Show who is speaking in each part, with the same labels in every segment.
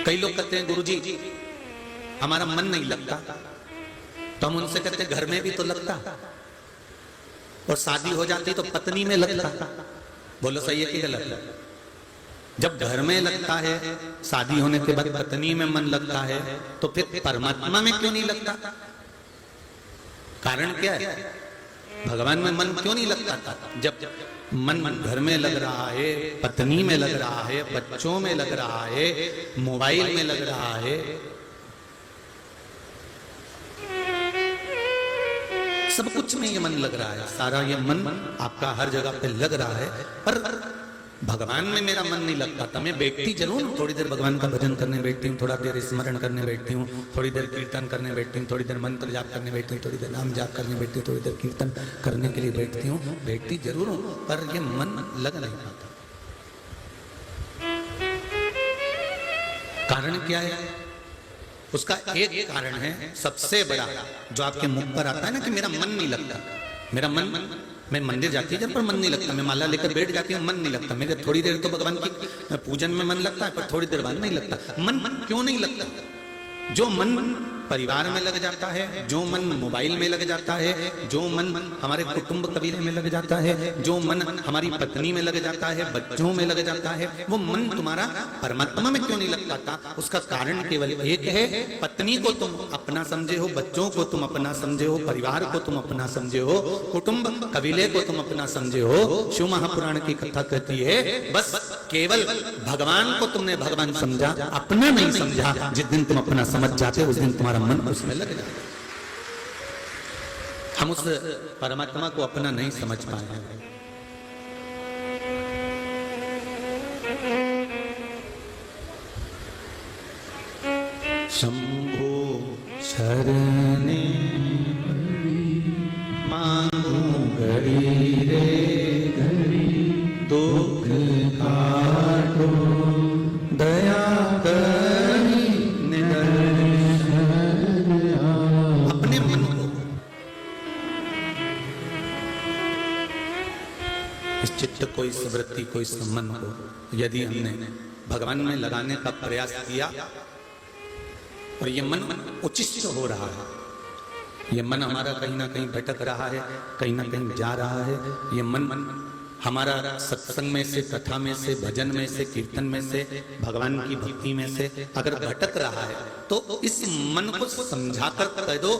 Speaker 1: कई लोग कहते हैं गुरुजी हमारा मन नहीं लगता, तो हम उनसे कहते हैं घर में भी तो लगता, और शादी हो जाती तो पत्नी में लगता। बोलो सही है कि गलत? जब घर में लगता है, शादी होने के बाद पत्नी में मन लगता है, तो फिर परमात्मा में क्यों नहीं लगता? कारण क्या है? भगवान में मन क्यों नहीं लगता था? जब मन घर में लग रहा है, पत्नी में लग रहा है, बच्चों में लग रहा है, मोबाइल में लग रहा है, सब कुछ में ये मन लग रहा है, सारा ये मन आपका हर जगह पे लग रहा है, पर भगवान में मेरा मन नहीं लगता था। मैं बैठती जरूर, थोड़ी देर भगवान का भजन करने बैठती हूँ, थोड़ा देर स्मरण करने बैठती हूँ, थोड़ी देर कीर्तन करने बैठती हूँ, थोड़ी देर मंत्र जाप करने बैठती हूँ, थोड़ी देर नाम जाप करने बैठती हूँ, थोड़ी देर कीर्तन करने के लिए बैठती हूँ, बैठती जरूर हूँ, पर ये मन लग नहीं पाता। कारण क्या है? उसका एक कारण है सबसे बड़ा, जो आपके मुख पर आता है ना कि मेरा मन नहीं लगता। मेरा मन, मैं मंदिर जाती है जब पर मन नहीं लगता, मैं माला लेकर बैठ जाती हूँ, मन नहीं लगता। मेरे थोड़ी देर तो भगवान की पूजन में मन लगता है, पर थोड़ी देर बाद नहीं लगता। मन क्यों नहीं लगता? जो मन परिवार में लग जाता है, जो मन मोबाइल में लग जाता है, जो मन हमारे कुटुंब कबीले में लग जाता है, जो मन हमारी पत्नी में लग जाता है, बच्चों में लग जाता है, वो मन तुम्हारा परमात्मा में क्यों नहीं लग पाता? उसका कारण केवल एक है, पत्नी को तुम अपना समझे हो, बच्चों को तुम अपना समझे हो, परिवार को तुम अपना समझे हो, कुटुंब कबीले को तुम अपना समझे हो। शिव महापुराण की कथा कहती है, बस केवल भगवान को तुमने भगवान समझा, अपना नहीं समझा। जिस दिन तुम अपना समझ जाते उस दिन तुम्हारा मन उसमें लग जाता। हम उस परमात्मा को अपना नहीं समझ पाए। शंभो शरणे मांगू घड़ी रे घड़ी, दुख काटो दया करी अपने मन को। इस चित्त को, इस वृत्ति को, इस मन को यदि हमने भगवान में लगाने का प्रयास किया और ये मन उचिष्ट हो रहा है, ये मन हमारा कहीं ना कहीं भटक रहा है, कहीं ना कहीं जा रहा है, ये मन हमारा सत्संग में से, कथा में से, भजन में से, कीर्तन में से, भगवान की भक्ति में से अगर भटक रहा है, तो इस मन को समझाकर कह दो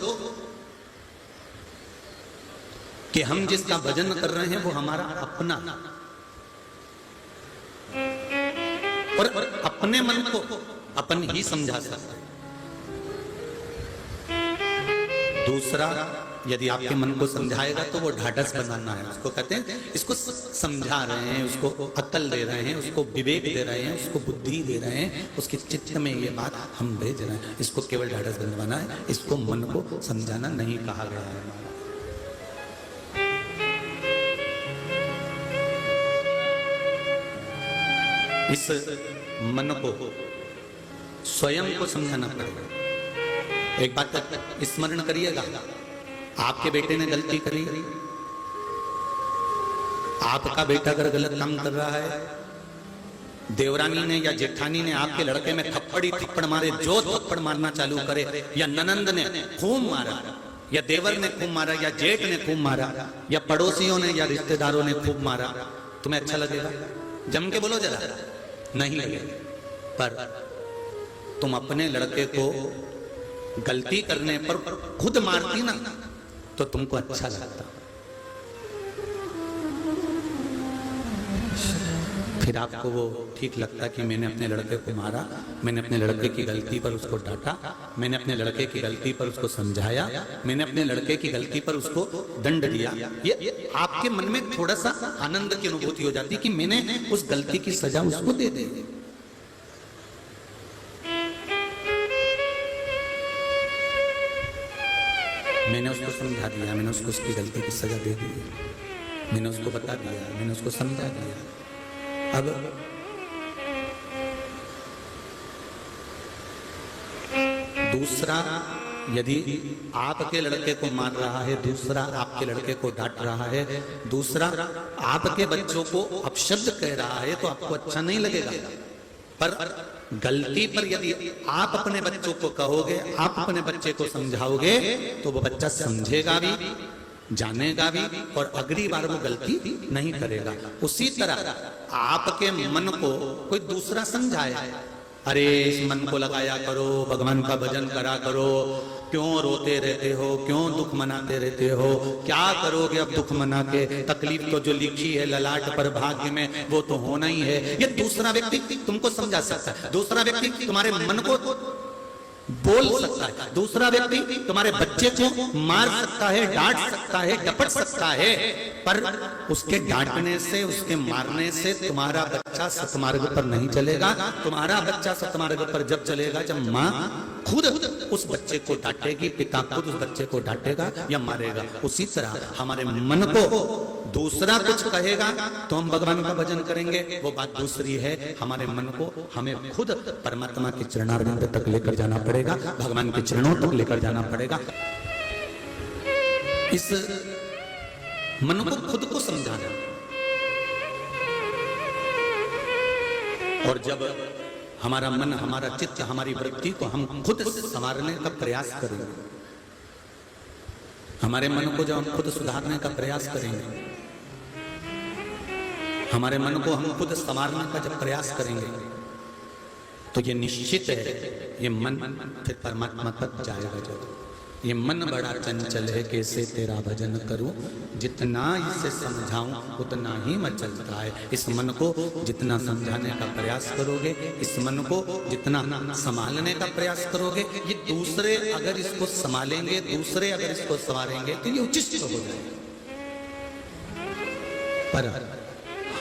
Speaker 1: कि हम जिसका भजन कर रहे हैं वो हमारा अपना, और अपने मन को अपन ही समझा सकते हैं। दूसरा, यदि आपके मन को समझाएगा तो वो ढाढ़स बनाना है, उसको कहते हैं, इसको समझा रहे हैं, उसको अकल दे रहे हैं, उसको विवेक दे रहे हैं, उसको बुद्धि दे रहे हैं, उसके चित्त में ये बात हम भेज रहे हैं। इसको केवल ढाढ़स बनवाना है, इसको मन को समझाना नहीं कहा गया है। इस मन को स्वयं को समझाना पड़ेगा। एक बात स्मरण करिएगा, आपके बेटे ने गलती करी, आपका बेटा अगर गलत काम कर रहा है, देवरानी ने या जेठानी ने आपके लड़के में थप्पड़ मारे, जो थप्पड़ मारना चालू करे, या ननंद ने खूब मारा, या देवर ने खूब मारा, या जेठ ने खूब मारा, या पड़ोसियों ने या रिश्तेदारों ने खूब मारा, तुम्हें अच्छा लगेगा? जम के बोलो जरा, नहीं लगेगा। पर तुम अपने लड़के को गलती करने पर खुद मारती ना, तो तुमको अच्छा लगता। फिर आपको वो ठीक लगता कि मैंने अपने लड़के को मारा, मैंने अपने लड़के की गलती पर उसको डांटा, मैंने अपने लड़के की गलती पर उसको समझाया, मैंने अपने लड़के की गलती पर उसको दंड दिया। ये आपके मन में थोड़ा सा आनंद की अनुभूति हो जाती कि मैंने उस गलती की सजा उसको दे दी। मैंने उसको समझा दिया, मैंने उसको उसकी गलती की सजा दे दी, मैंने उसको बता दिया, मैंने उसको समझा दिया। अब दूसरा, यदि आपके लड़के को मार रहा है, दूसरा आपके लड़के को डांट रहा है, दूसरा आपके बच्चों को अपशब्द कह रहा है, तो आपको अच्छा नहीं लगेगा। पर गलती पर यदि आप अपने बच्चों को कहोगे, आप अपने बच्चे को समझाओगे, तो वो बच्चा समझेगा भी, जानेगा भी, और अगली बार वो गलती नहीं करेगा। उसी तरह आपके मन को कोई दूसरा समझाए, अरे इस मन को लगाया करो, भगवान का भजन करा करो, क्यों रोते रहते हो, क्यों दुख मनाते रहते हो, क्या करोगे अब दुख मना के, तकलीफ तो जो लिखी है ललाट पर भाग्य में वो तो होना ही है। ये दूसरा व्यक्ति तुमको समझा सकता है, दूसरा व्यक्ति तुम्हारे मन को बोल सकता है, दूसरा व्यक्ति तुम्हारे बच्चे को मार सकता है, डांट सकता है, डपट सकता है, पर उसके डांटने से, उसके मारने से तुम्हारा बच्चा सतमार्ग पर नहीं चलेगा। तुम्हारा बच्चा सतमार्ग पर जब चलेगा जब माँ खुद उस बच्चे को डांटेगी, पिता खुद उस बच्चे को डांटेगा या मारेगा। उसी तरह हमारे मन को दूसरा कुछ कहेगा तो हम भगवान का भजन करेंगे, वो बात दूसरी है। हमारे मन को हमें खुद परमात्मा के चरणारविंद तक लेकर जाना पड़ेगा, भगवान के चरणों तक लेकर जाना पड़ेगा। इस मन को खुद को समझाना, और जब हमारा मन, हमारा चित्त, हमारी वृत्ति को हम खुद संवारने का प्रयास करेंगे, हमारे मन को जब हम खुद सुधारने का प्रयास करेंगे, हमारे मन को हम खुद संवारने का जब प्रयास करेंगे, तो ये निश्चित है ये मन फिर परमात्मा तक जाएगा। जब ये मन बड़ा चंचल है, कैसे तेरा भजन करूं, जितना इसे समझाऊं उतना ही मैं चलता है। इस मन को जितना समझाने का प्रयास करोगे, इस मन को जितना संभालने का प्रयास करोगे, ये दूसरे अगर इसको संभालेंगे, दूसरे अगर इसको संवारेंगे तो ये उचित हो जाएगा। पर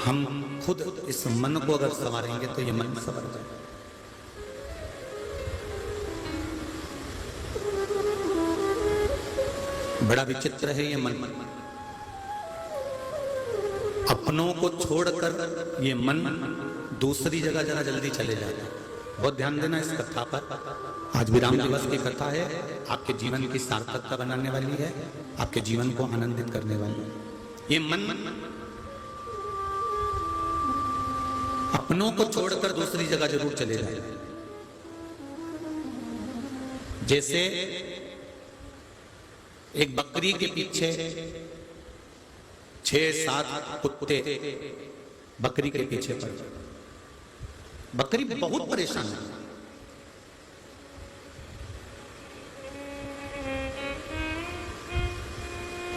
Speaker 1: हम खुद इस मन को अगर संवारेंगे तो ये मन संवर जाएगा। बड़ा विचित्र है ये मन। अपनों को छोड़कर ये मन दूसरी जगह जरा जल्दी चले जाता है। बहुत ध्यान देना इस कथा पर। आज विराम दिवस की कथा है, आपके जीवन की सार्थकता बनाने वाली है, आपके जीवन को आनंदित करने वाली है। ये मन अपनों को छोड़कर दूसरी जगह जरूर चले जाए। जैसे एक बकरी के पीछे 6-7 कुत्ते बकरी के पीछे पड़े। बकरी बहुत परेशान है।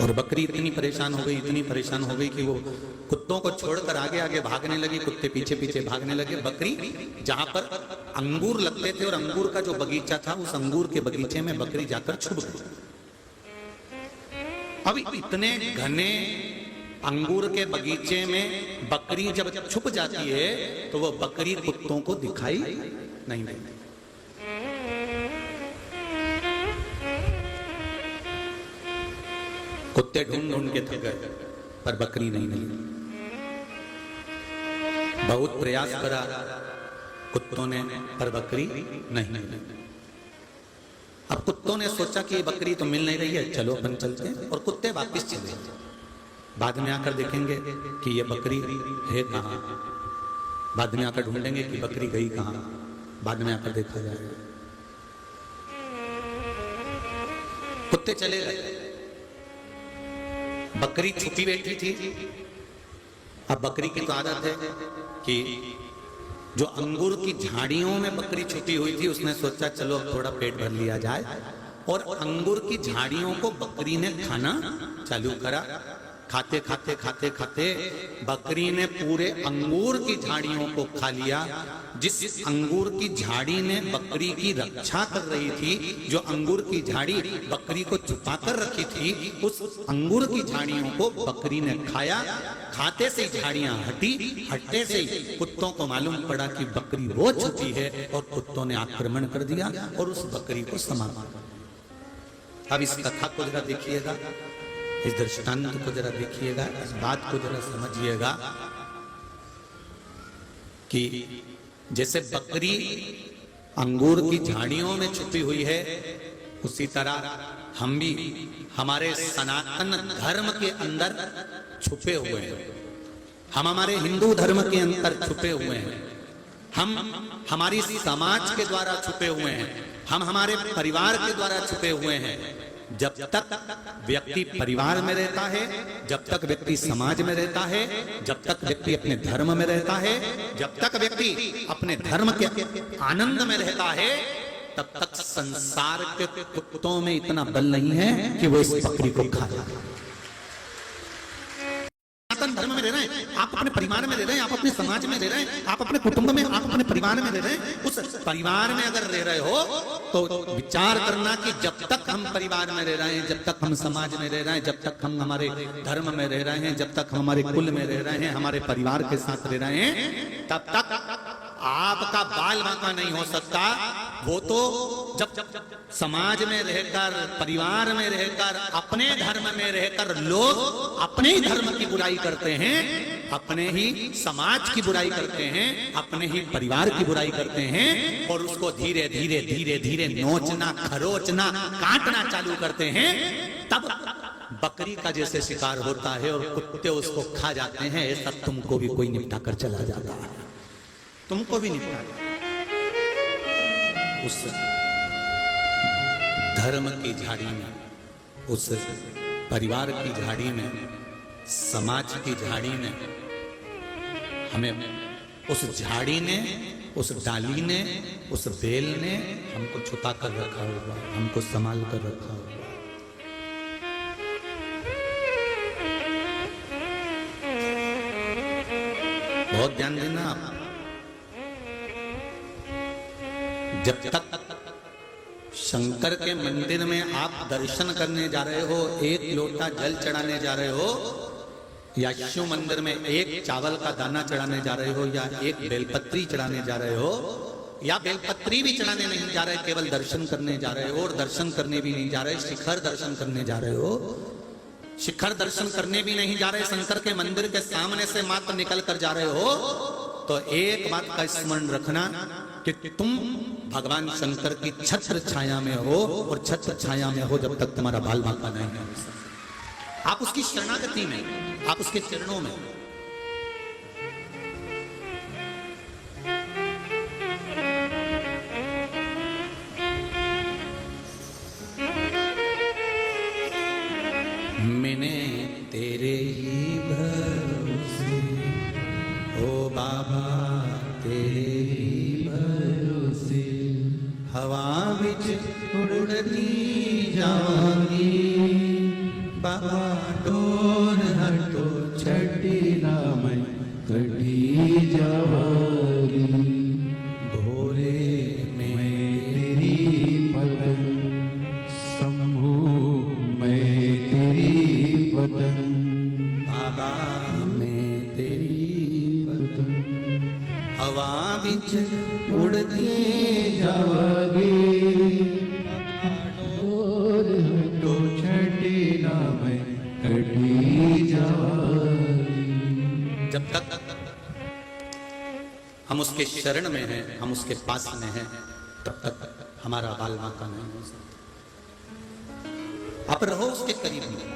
Speaker 1: और बकरी इतनी परेशान हो गई कि वो कुत्तों को छोड़कर आगे आगे भागने लगी, कुत्ते पीछे पीछे भागने लगे। बकरी जहां पर अंगूर लगते थे और अंगूर का जो बगीचा था, उस अंगूर के बगीचे में बकरी जाकर छुप गई। अब इतने घने अंगूर के बगीचे में बकरी जब छुप जाती है तो वो बकरी कुत्तों को दिखाई नहीं देती। कुत्ते ढूंढ ढूंढ के थक गए पर बकरी नहीं मिली। बहुत प्रयास करा कुत्तों ने पर बकरी नहीं मिली। अब कुत्तों ने सोचा कि ये बकरी तो मिल नहीं रही है, चलो अपन चलते हैं, और कुत्ते वापस चले। बाद में आकर देखेंगे कि ये बकरी है कहां, बाद में आकर ढूंढेंगे कि बकरी गई कहां, बाद में आकर देखा जाएगा। कुत्ते चले गए, बकरी छुपी बैठी थी। अब बकरी की तो आदत है कि जो अंगूर की झाड़ियों में बकरी छुपी हुई थी, उसने सोचा चलो अब थोड़ा पेट भर लिया जाए, और अंगूर की झाड़ियों को बकरी ने खाना चालू करा। खाते खाते खाते खाते बकरी ने पूरे अंगूर की झाड़ियों को खा लिया। जिस अंगूर की झाड़ी ने बकरी की रक्षा कर रही थी, जो अंगूर की झाड़ी बकरी को छुपा कर रखी थी, उस अंगूर की झाड़ियों को बकरी ने खाया। खाते से झाड़ियां हटी, हटते से कुत्तों को मालूम पड़ा कि बकरी वो छुपी है, और कुत्तों ने आक्रमण कर दिया और उस बकरी को समाप्त कर दिया। अब इस कथा को जरा देखिएगा, इस दृष्टांत को जरा देखिएगा, इस बात को जरा समझिएगा कि जैसे बकरी अंगूर की झाड़ियों में छुपी हुई है, उसी तरह हम भी हमारे सनातन धर्म के अंदर छुपे हुए हैं। हम हमारे हिंदू धर्म के अंदर छुपे हुए हैं। हम हमारी समाज के द्वारा छुपे हुए हैं, हम हमारे परिवार के द्वारा छुपे हुए हैं। जब तक व्यक्ति परिवार में रहता है, जब तक व्यक्ति समाज में रहता है, जब तक व्यक्ति अपने धर्म में रहता है, जब तक व्यक्ति अपने धर्म के आनंद में रहता है, तब तक संसार के कुत्तों में इतना बल नहीं है कि वो इस बकरी को खा जाए। धर्म में रह रहे हैं, आप अपने परिवार में रह रहे हैं, आप अपने समाज में रह रहे हैं, आप अपने कुटुंब में, आप अपने परिवार में रह रहे हैं। उस परिवार में अगर रह रहे हो तो विचार करना कि जब तक हम परिवार में रह रहे हैं, जब तक हम समाज में रह रहे हैं, जब तक हम हमारे धर्म में रह रहे हैं, जब तक हम हमारे कुल में रह रहे हैं, हमारे परिवार के साथ रह रहे हैं, तब तक आपका बाल बांका नहीं हो सकता। वो तो जब समाज में रहकर, परिवार में रहकर, अपने धर्म में रहकर लोग अपने ही धर्म की बुराई करते हैं, अपने ही समाज की बुराई करते हैं, अपने ही परिवार की बुराई करते हैं, और उसको धीरे धीरे धीरे धीरे नोचना, खरोचना, काटना चालू करते हैं, तब बकरी का जैसे शिकार होता है और कुत्ते उसको खा जाते हैं, ऐसा तुमको भी कोई निपटा कर चला जाता है, तुमको भी निपटा। उस धर्म की झाड़ी में, उस परिवार की झाड़ी में, समाज की झाड़ी में, हमें उस झाड़ी ने, उस डाली ने, उस बेल ने हमको छुपा कर रखा हुआ, हमको संभाल कर रखा हुआ। बहुत ध्यान देना आप। जब तक शंकर के मंदिर में आप दर्शन करने जा रहे हो, एक लोटा जल चढ़ाने जा रहे हो, या शिव मंदिर में एक चावल का दाना चढ़ाने जा रहे हो, या एक बेलपत्री चढ़ाने जा रहे हो, या बेलपत्री भी चढ़ाने नहीं जा रहे, केवल दर्शन करने जा रहे हो, और दर्शन करने भी नहीं जा रहे, शिखर दर्शन करने जा रहे हो, शिखर दर्शन करने भी नहीं जा रहे, शंकर के मंदिर के सामने से मात्र निकल कर जा रहे हो, तो एक बात का स्मरण रखना कि तुम भगवान शंकर की छत्र छाया में हो, और छत्र छाया में हो जब तक तुम्हारा बाल बांका नहीं है। आप उसकी शरणागति में, आप उसके चरणों में। मैंने तेरे ही भरोसे, ओ बाबा तेरे ही भरोसे, हवा विच उड़ती जावांगी, बाबा डोर हटो छठी ना मैं कटी जावांगी, भोरे में तेरी पतंग शंभू, मैं तेरी पतंग बाबा, मैं तेरी पतंग हवा बिच उड़ती जावांगी, डोर हटो छठी ना मैं कटी जावांगी। जब तक हम उसके शरण में हैं, हम उसके पास में हैं, तब तक हमारा बाल बांका नहीं हो सकता। आप रहो उसके करीब में,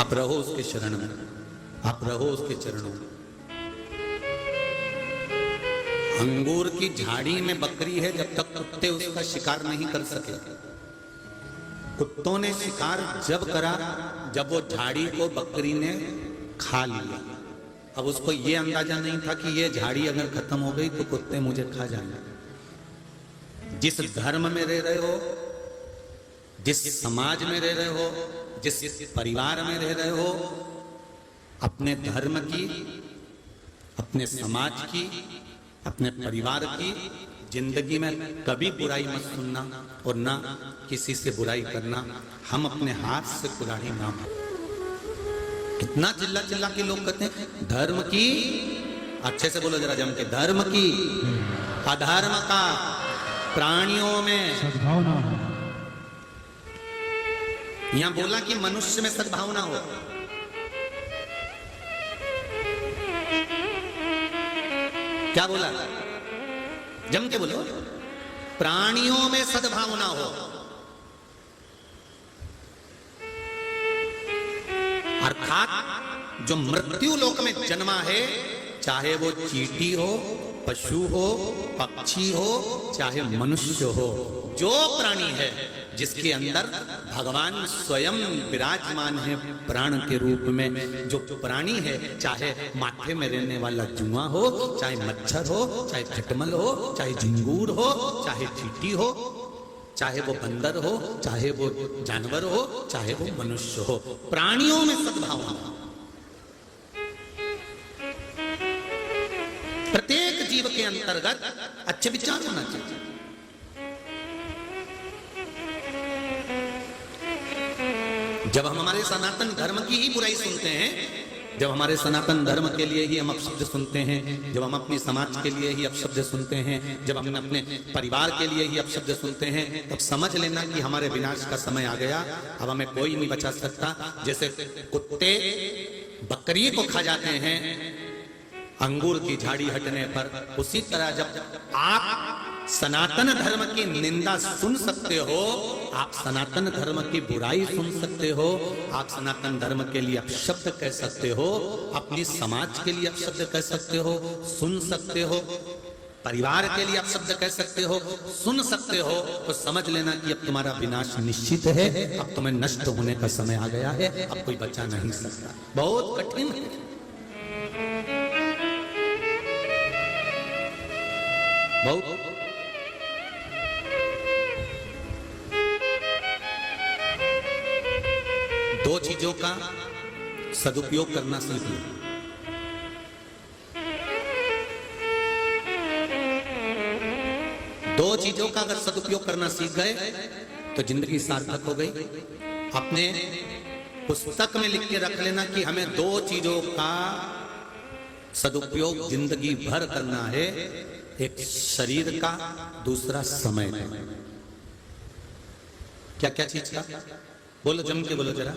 Speaker 1: आप रहो उसके शरण में, आप रहो उसके चरणों में। अंगूर की झाड़ी में बकरी है, जब तक कुत्ते उसका शिकार नहीं कर सके। कुत्तों ने शिकार जब करा जब वो झाड़ी को बकरी ने खा लिया। अब उसको ये अंदाजा नहीं था कि ये झाड़ी अगर खत्म हो गई तो कुत्ते मुझे खा जाएंगे। जिस धर्म में रह रहे हो, जिस समाज में रह रहे हो, जिस परिवार में रह रहे हो, अपने धर्म की, अपने समाज की, अपने परिवार की जिंदगी में कभी बुराई मत सुनना और ना किसी से बुराई करना। हम अपने हाथ से कुल्हाड़ी ना मारो। कितना चिल्ला चिल्ला के लोग कहते हैं धर्म की, अच्छे से बोलो जरा जम के, धर्म की, अधर्म का, प्राणियों में
Speaker 2: सद्भावना।
Speaker 1: यहां बोला कि मनुष्य में सद्भावना हो। क्या बोला? जम के बोलो, प्राणियों में सद्भावना हो। अर्थात जो मृत्यु लोक में जन्मा है, चाहे वो चींटी हो, पशु हो, पक्षी हो, चाहे मनुष्य हो, जो प्राणी है जिसके अंदर भगवान स्वयं विराजमान है प्राण के रूप में, जो प्राणी है, चाहे माथे में रहने वाला जुआ हो, चाहे मच्छर हो, चाहे खटमल हो, चाहे झिंगूर हो, चाहे चींटी हो, चाहे वो बंदर हो, चाहे वो जानवर हो, चाहे वो मनुष्य हो, प्राणियों में सद्भावना। प्रत्येक जीव के अंतर्गत अच्छे विचार होना चाहिए। जब हम हमारे सनातन धर्म की ही बुराई सुनते हैं, जब हमारे सनातन धर्म के लिए ही हम अपशब्द सुनते हैं, जब हम अपनी समाज के लिए ही अपशब्द सुनते हैं, जब हम अपने परिवार के लिए ही अपशब्द सुनते हैं, तब समझ लेना कि हमारे विनाश का समय आ गया। अब हमें कोई नहीं बचा सकता। जैसे कुत्ते बकरी को खा जाते हैं अंगूर की झाड़ी हटने पर, उसी तरह जब आप सनातन धर्म की निंदा सुन सकते हो, आप सनातन धर्म की बुराई सुन सकते हो, आप सनातन धर्म के लिए अपशब्द कह सकते हो, अपनी समाज के लिए अपशब्द कह सकते हो, सुन सकते हो, परिवार के लिए अपशब्द कह सकते हो, सुन सकते हो, तो समझ लेना कि अब तुम्हारा विनाश निश्चित है, अब तुम्हें नष्ट होने का समय आ गया है, अब कोई बचा नहीं सकता। बहुत कठिन है। बहुत दो चीजों का सदुपयोग करना सीख लो। दो चीजों का अगर सदुपयोग करना सीख गए तो जिंदगी सार्थक हो गई। अपने पुस्तक में लिख के रख लेना कि हमें दो चीजों का सदुपयोग जिंदगी भर करना है, एक शरीर का, दूसरा समय का। क्या क्या चीज का? बोलो, जम के बोलो जरा।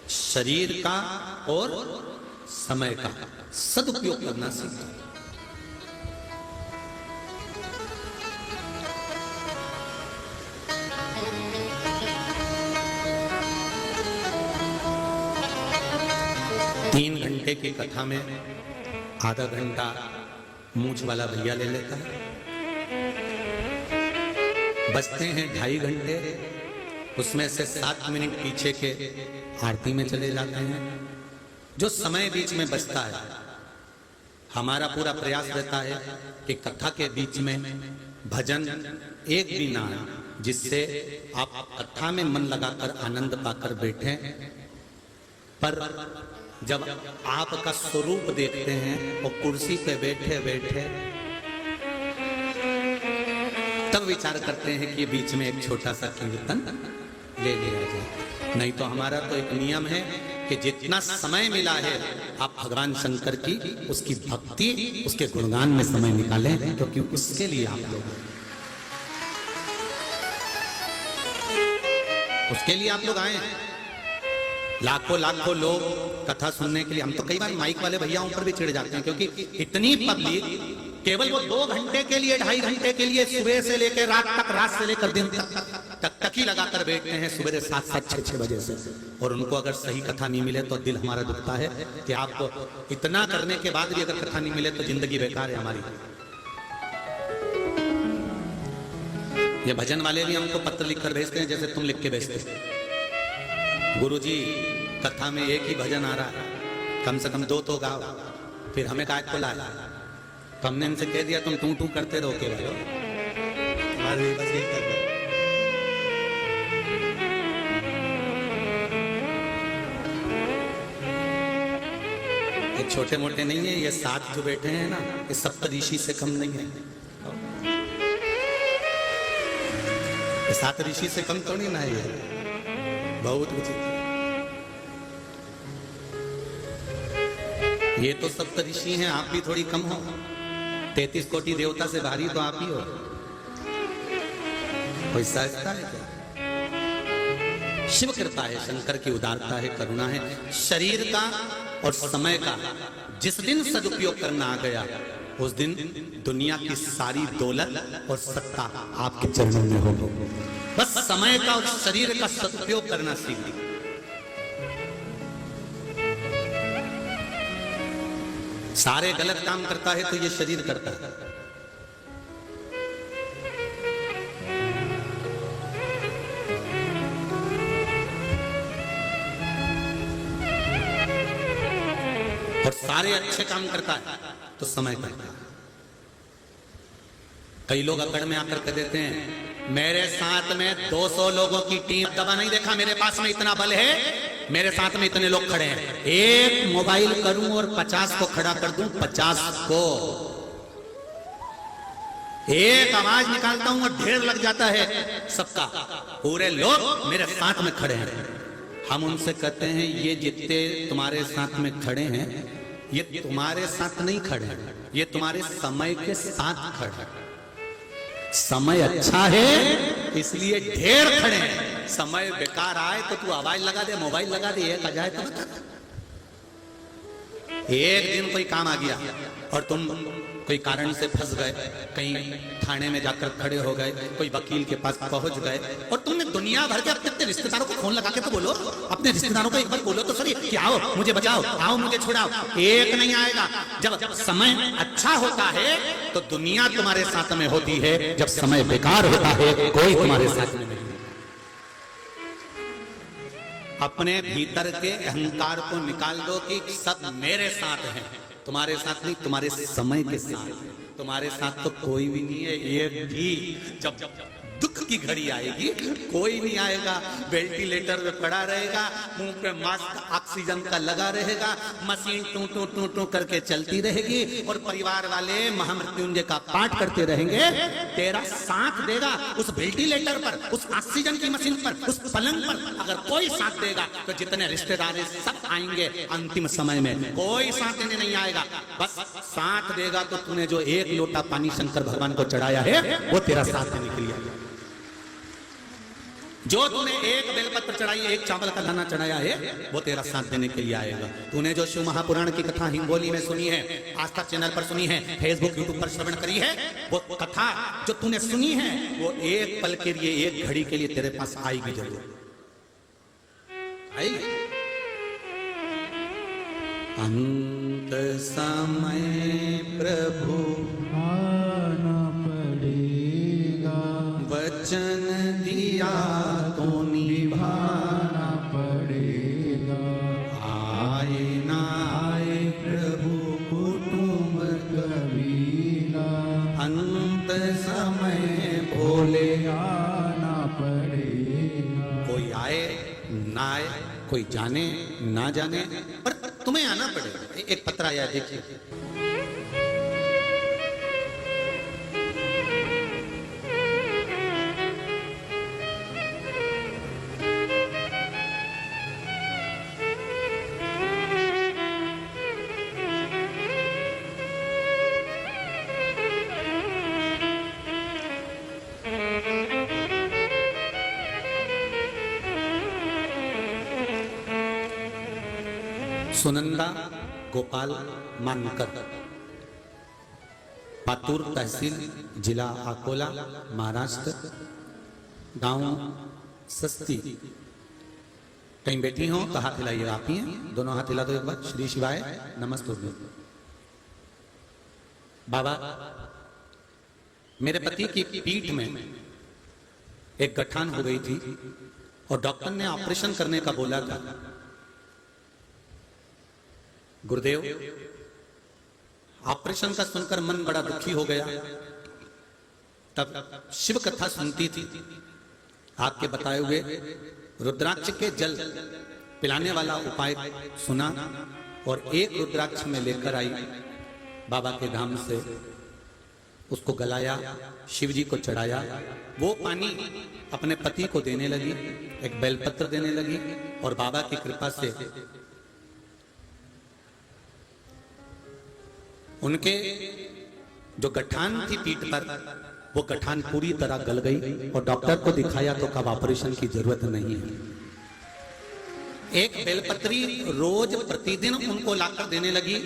Speaker 1: शरीर का और समय का सदुपयोग करना सीखो। तीन घंटे की कथा में आधा घंटा मूंछ वाला भैया ले लेता है, बचते हैं 2.5 घंटे, उसमें से 7 मिनट पीछे के आरती में चले जाते हैं। जो समय बीच में बचता है, हमारा पूरा प्रयास रहता है कि कथा के बीच में भजन एक भी ना है, जिससे आप कथा में मन लगाकर आनंद पाकर बैठे। पर जब आपका स्वरूप देखते हैं और कुर्सी पे बैठे बैठे तब विचार करते हैं कि बीच में एक छोटा सा कीर्तन ले लिया जाए। नहीं तो हमारा तो एक नियम है कि जितना समय मिला है आप भगवान शंकर की, उसकी भक्ति, उसके गुणगान में समय निकालें, क्योंकि उसके लिए आप लोग, उसके लिए आप लोग आए हैं। लाखों लाखों लोग कथा सुनने के लिए। हम तो कई बार माइक वाले भैयाओं पर भी चिढ़ जाते हैं, क्योंकि इतनी पब्लिक केवल वो 2 घंटे के लिए, 2.5 घंटे के लिए सुबह से लेकर रात तक, रात से लेकर दिन तक ही लगाकर बैठते हैं, सुबह 7, 6 बजे से। और उनको अगर सही कथा नहीं मिले तो दिल हमारा दुखता है कि आपको इतना करने के बाद भी अगर कथा नहीं मिले तो जिंदगी बेकार है हमारी। ये भजन वाले भी हमको पत्र लिखकर भेजते हैं, जैसे तुम लिख के भेजते, गुरुजी कथा में एक ही भजन आ रहा है, कम से कम 2 तो गाओ, फिर हमें काहे को लाया। तो हमने इनसे कह दिया तुम टू करते रहो के भाई, बस यही कर दो। ये छोटे मोटे नहीं है, ये 7 जो बैठे हैं ना, ये सप्तऋषि से कम नहीं है। ये 7 ऋषि से कम थोड़ी ना है, बहुत उचित। ये तो सप्तऋषि हैं, आप भी थोड़ी कम हो। 33 कोटि देवता से भारी तो आप ही हो। कोई सहजता है क्या? शिव कृपा है, शंकर की उदारता है, करुणा है। शरीर का और समय का जिस दिन सदुपयोग करना आ गया, उस दिन दुनिया की सारी दौलत और सत्ता आपके चरणों में होगी। बस समय का और शरीर का सदुपयोग करना सीख ली। सारे गलत काम करता है तो ये शरीर करता है। और सारे अच्छे काम करता है तो समय करता है। कई लोग अकड़ में आकर कह देते हैं मेरे साथ में 200 लोगों की टीम, दबा नहीं देखा मेरे पास में इतना बल है, मेरे साथ में इतने लोग खड़े हैं, एक मोबाइल करूं और 50 को खड़ा कर दूं, 50 को एक आवाज निकालता हूं और ढेर लग जाता है सबका, पूरे लोग मेरे साथ में खड़े हैं। हम उनसे कहते हैं ये जितने तुम्हारे साथ में खड़े हैं ये तुम्हारे साथ नहीं खड़े हैं, ये तुम्हारे समय के साथ खड़े हैं। समय अच्छा है इसलिए ढेर खड़े हैं, समय बेकार आए तो तू आवाज लगा दे, मोबाइल लगा दे, एक आ जाए तो बता। एक दिन कोई काम आ गया और तुम कोई कारण से फंस गए, कहीं थाने में जाकर खड़े हो गए, कोई वकील के पास पहुंच गए और तुमने दुनिया भर के अपने रिश्तेदारों को फोन लगा के तो बोलो, अपने रिश्तेदारों को एक बार बोलो तो सही कि आओ मुझे बचाओ, आओ मुझे छुड़ाओ, एक नहीं आएगा। जब समय अच्छा होता है तो दुनिया तुम्हारे साथ में होती है, जब समय बेकार होता है कोई तुम्हारे साथ में नहीं। अपने भीतर के अहंकार को निकाल दो कि सब मेरे साथ है, तुम्हारे साथ नहीं, तुम्हारे समय के साथ। तुम्हारे साथ तो कोई भी नहीं है, ये भी जब दुख की घड़ी आएगी कोई नहीं आएगा, वेंटिलेटर में पड़ा रहेगा, मुंह पे मास्क ऑक्सीजन का लगा रहेगा, machine two two two two करके चलती रहेगी और परिवार वाले महामृत्युंजय का पाठ करते रहेंगे। तेरा साथ देगा उस वेंटिलेटर पर, उस ऑक्सीजन की मशीन पर, उस पलंग पर अगर कोई साथ देगा तो जितने रिश्तेदार हैं सब आएंगे अंतिम समय में, कोई साथ देने नहीं आएगा। बस साथ देगा तो तूने जो एक लोटा पानी शंकर भगवान को चढ़ाया है वो तेरा साथ देने के लिए आएगा। जो तूने एक बेलपत्र चढ़ाई, एक चावल का दाना चढ़ाया है वो तेरा साथ देने के लिए आएगा। तूने जो शिव महापुराण की कथा हिंगोली में सुनी है, आस्था चैनल पर सुनी है, फेसबुक यूट्यूब पर श्रवण करी है, वो कथा जो तूने सुनी है वो एक पल के लिए, एक घड़ी के लिए तेरे पास आएगी, जरूर आएगी। अंत समय प्रभु आना पड़ेगा, वचन दिया तो निभाना पड़ेगा, आए ना आए प्रभु कुटुंब कबीला, अंत समय भोले आना पड़ेगा। कोई आए ना आए, कोई जाने ना जाने, पर तुम्हें आना पड़ेगा। एक पत्र आया, देखिए। सुनंदा गोपाल मानकर, पातूर तहसील, जिला अकोला, महाराष्ट्र, गांव सस्ती। कहीं बैठी हो तो हाथ हिलाइए, आप ही हैं, दोनों हाथ हिला दो एक बार। श्री शिवाय नमस्ते। बाबा, मेरे पति की पीठ में एक गठान हो गई थी और डॉक्टर ने ऑपरेशन करने का बोला था। गुरुदेव, ऑपरेशन का सुनकर मन बड़ा दुखी हो गया। तब शिव कथा सुनती थी, आपके बताए हुए रुद्राक्ष के जल पिलाने वाला उपाय सुना और एक रुद्राक्ष में लेकर आई बाबा के धाम से, उसको गलाया, शिव जी को चढ़ाया। वो पानी अपने पति को देने लगी, एक बेलपत्र देने लगी और बाबा की कृपा से उनके जो गठान थी पीठ पर, वो गठान पूरी तरह गल गई और डॉक्टर को दिखाया तो कब ऑपरेशन की जरूरत नहीं है। एक बेलपत्री रोज प्रतिदिन उनको लाकर देने लगी।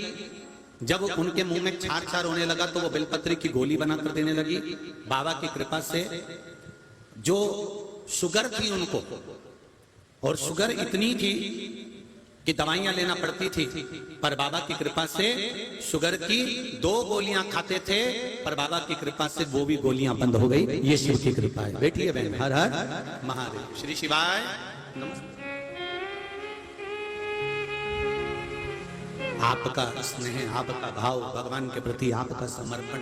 Speaker 1: जब उनके मुंह में छार छार होने लगा तो वो बेलपत्री की गोली बनाकर देने लगी। बाबा की कृपा से जो शुगर थी उनको, और शुगर इतनी थी कि दवाइयां लेना पड़ती थी, पर बाबा की कृपा से शुगर की 2 गोलियां खाते थे, पर बाबा की कृपा से वो भी गोलियां बंद हो गई। ये शिव की कृपा है। बैठिए बहन। हर हर महादेव। श्री शिवाय नमस्ते। आपका स्नेह, आपका भाव, भगवान के प्रति आपका समर्पण,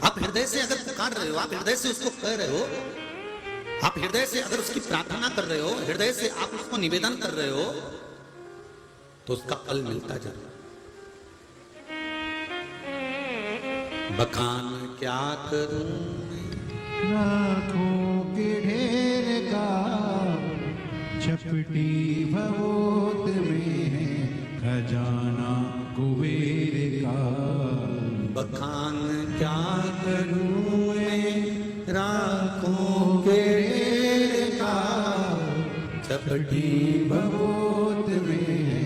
Speaker 1: आप हृदय से अगर पुकार रहे हो, आप हृदय से उसको कह रहे हो, आप हृदय से अगर उसकी प्रार्थना कर रहे हो, हृदय से आप उसको निवेदन कर रहे हो, तो उसका फल मिलता जरूर। बखान क्या करूं
Speaker 2: लाखों के ढेर का, झपटी भवोत में है खजाना कुबेर का।
Speaker 1: बखान क्या करूं मैं राखों के ढेर का, झपटी
Speaker 2: भवोत में है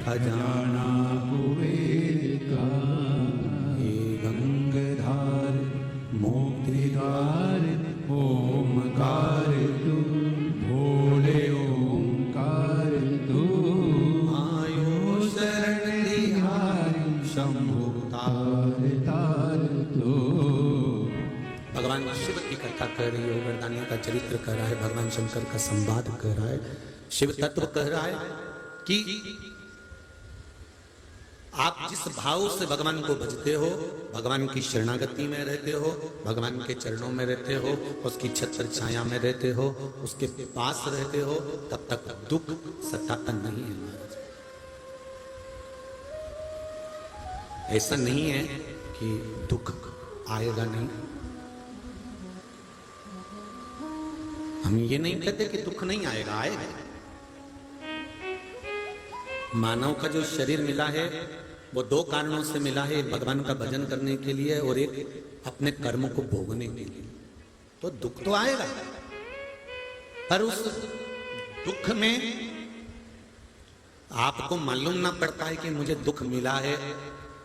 Speaker 2: खजाना कुबेर का। हे गंगाधार मोक्तिकार ओमकार तू, भोले ओमकार तू।
Speaker 1: आयो शरण तिहारी शंभु
Speaker 2: तार तार तू।
Speaker 1: भगवान शिव की कथा कर रही है, वरदानियों का चरित्र कर रहा है, भगवान शंकर का संवाद कर रहा है, शिव तत्व कह रहा है कि आप जिस भाव से भगवान को भजते हो, भगवान की शरणागति में रहते हो, भगवान के चरणों में रहते हो, उसकी छत्र छाया में रहते हो, उसके पास रहते हो, तब तक दुख सताता नहीं है महाराज। ऐसा नहीं है कि दुख आएगा नहीं। हम ये नहीं कहते कि दुख नहीं आएगा, आएगा। मानव का जो शरीर मिला है वो 2 कारणों से मिला है, एक भगवान का भजन करने के लिए और एक अपने कर्म को भोगने के लिए। तो दुख तो आएगा, पर उस दुख में आपको मालूम ना पड़ता है कि मुझे दुख मिला है।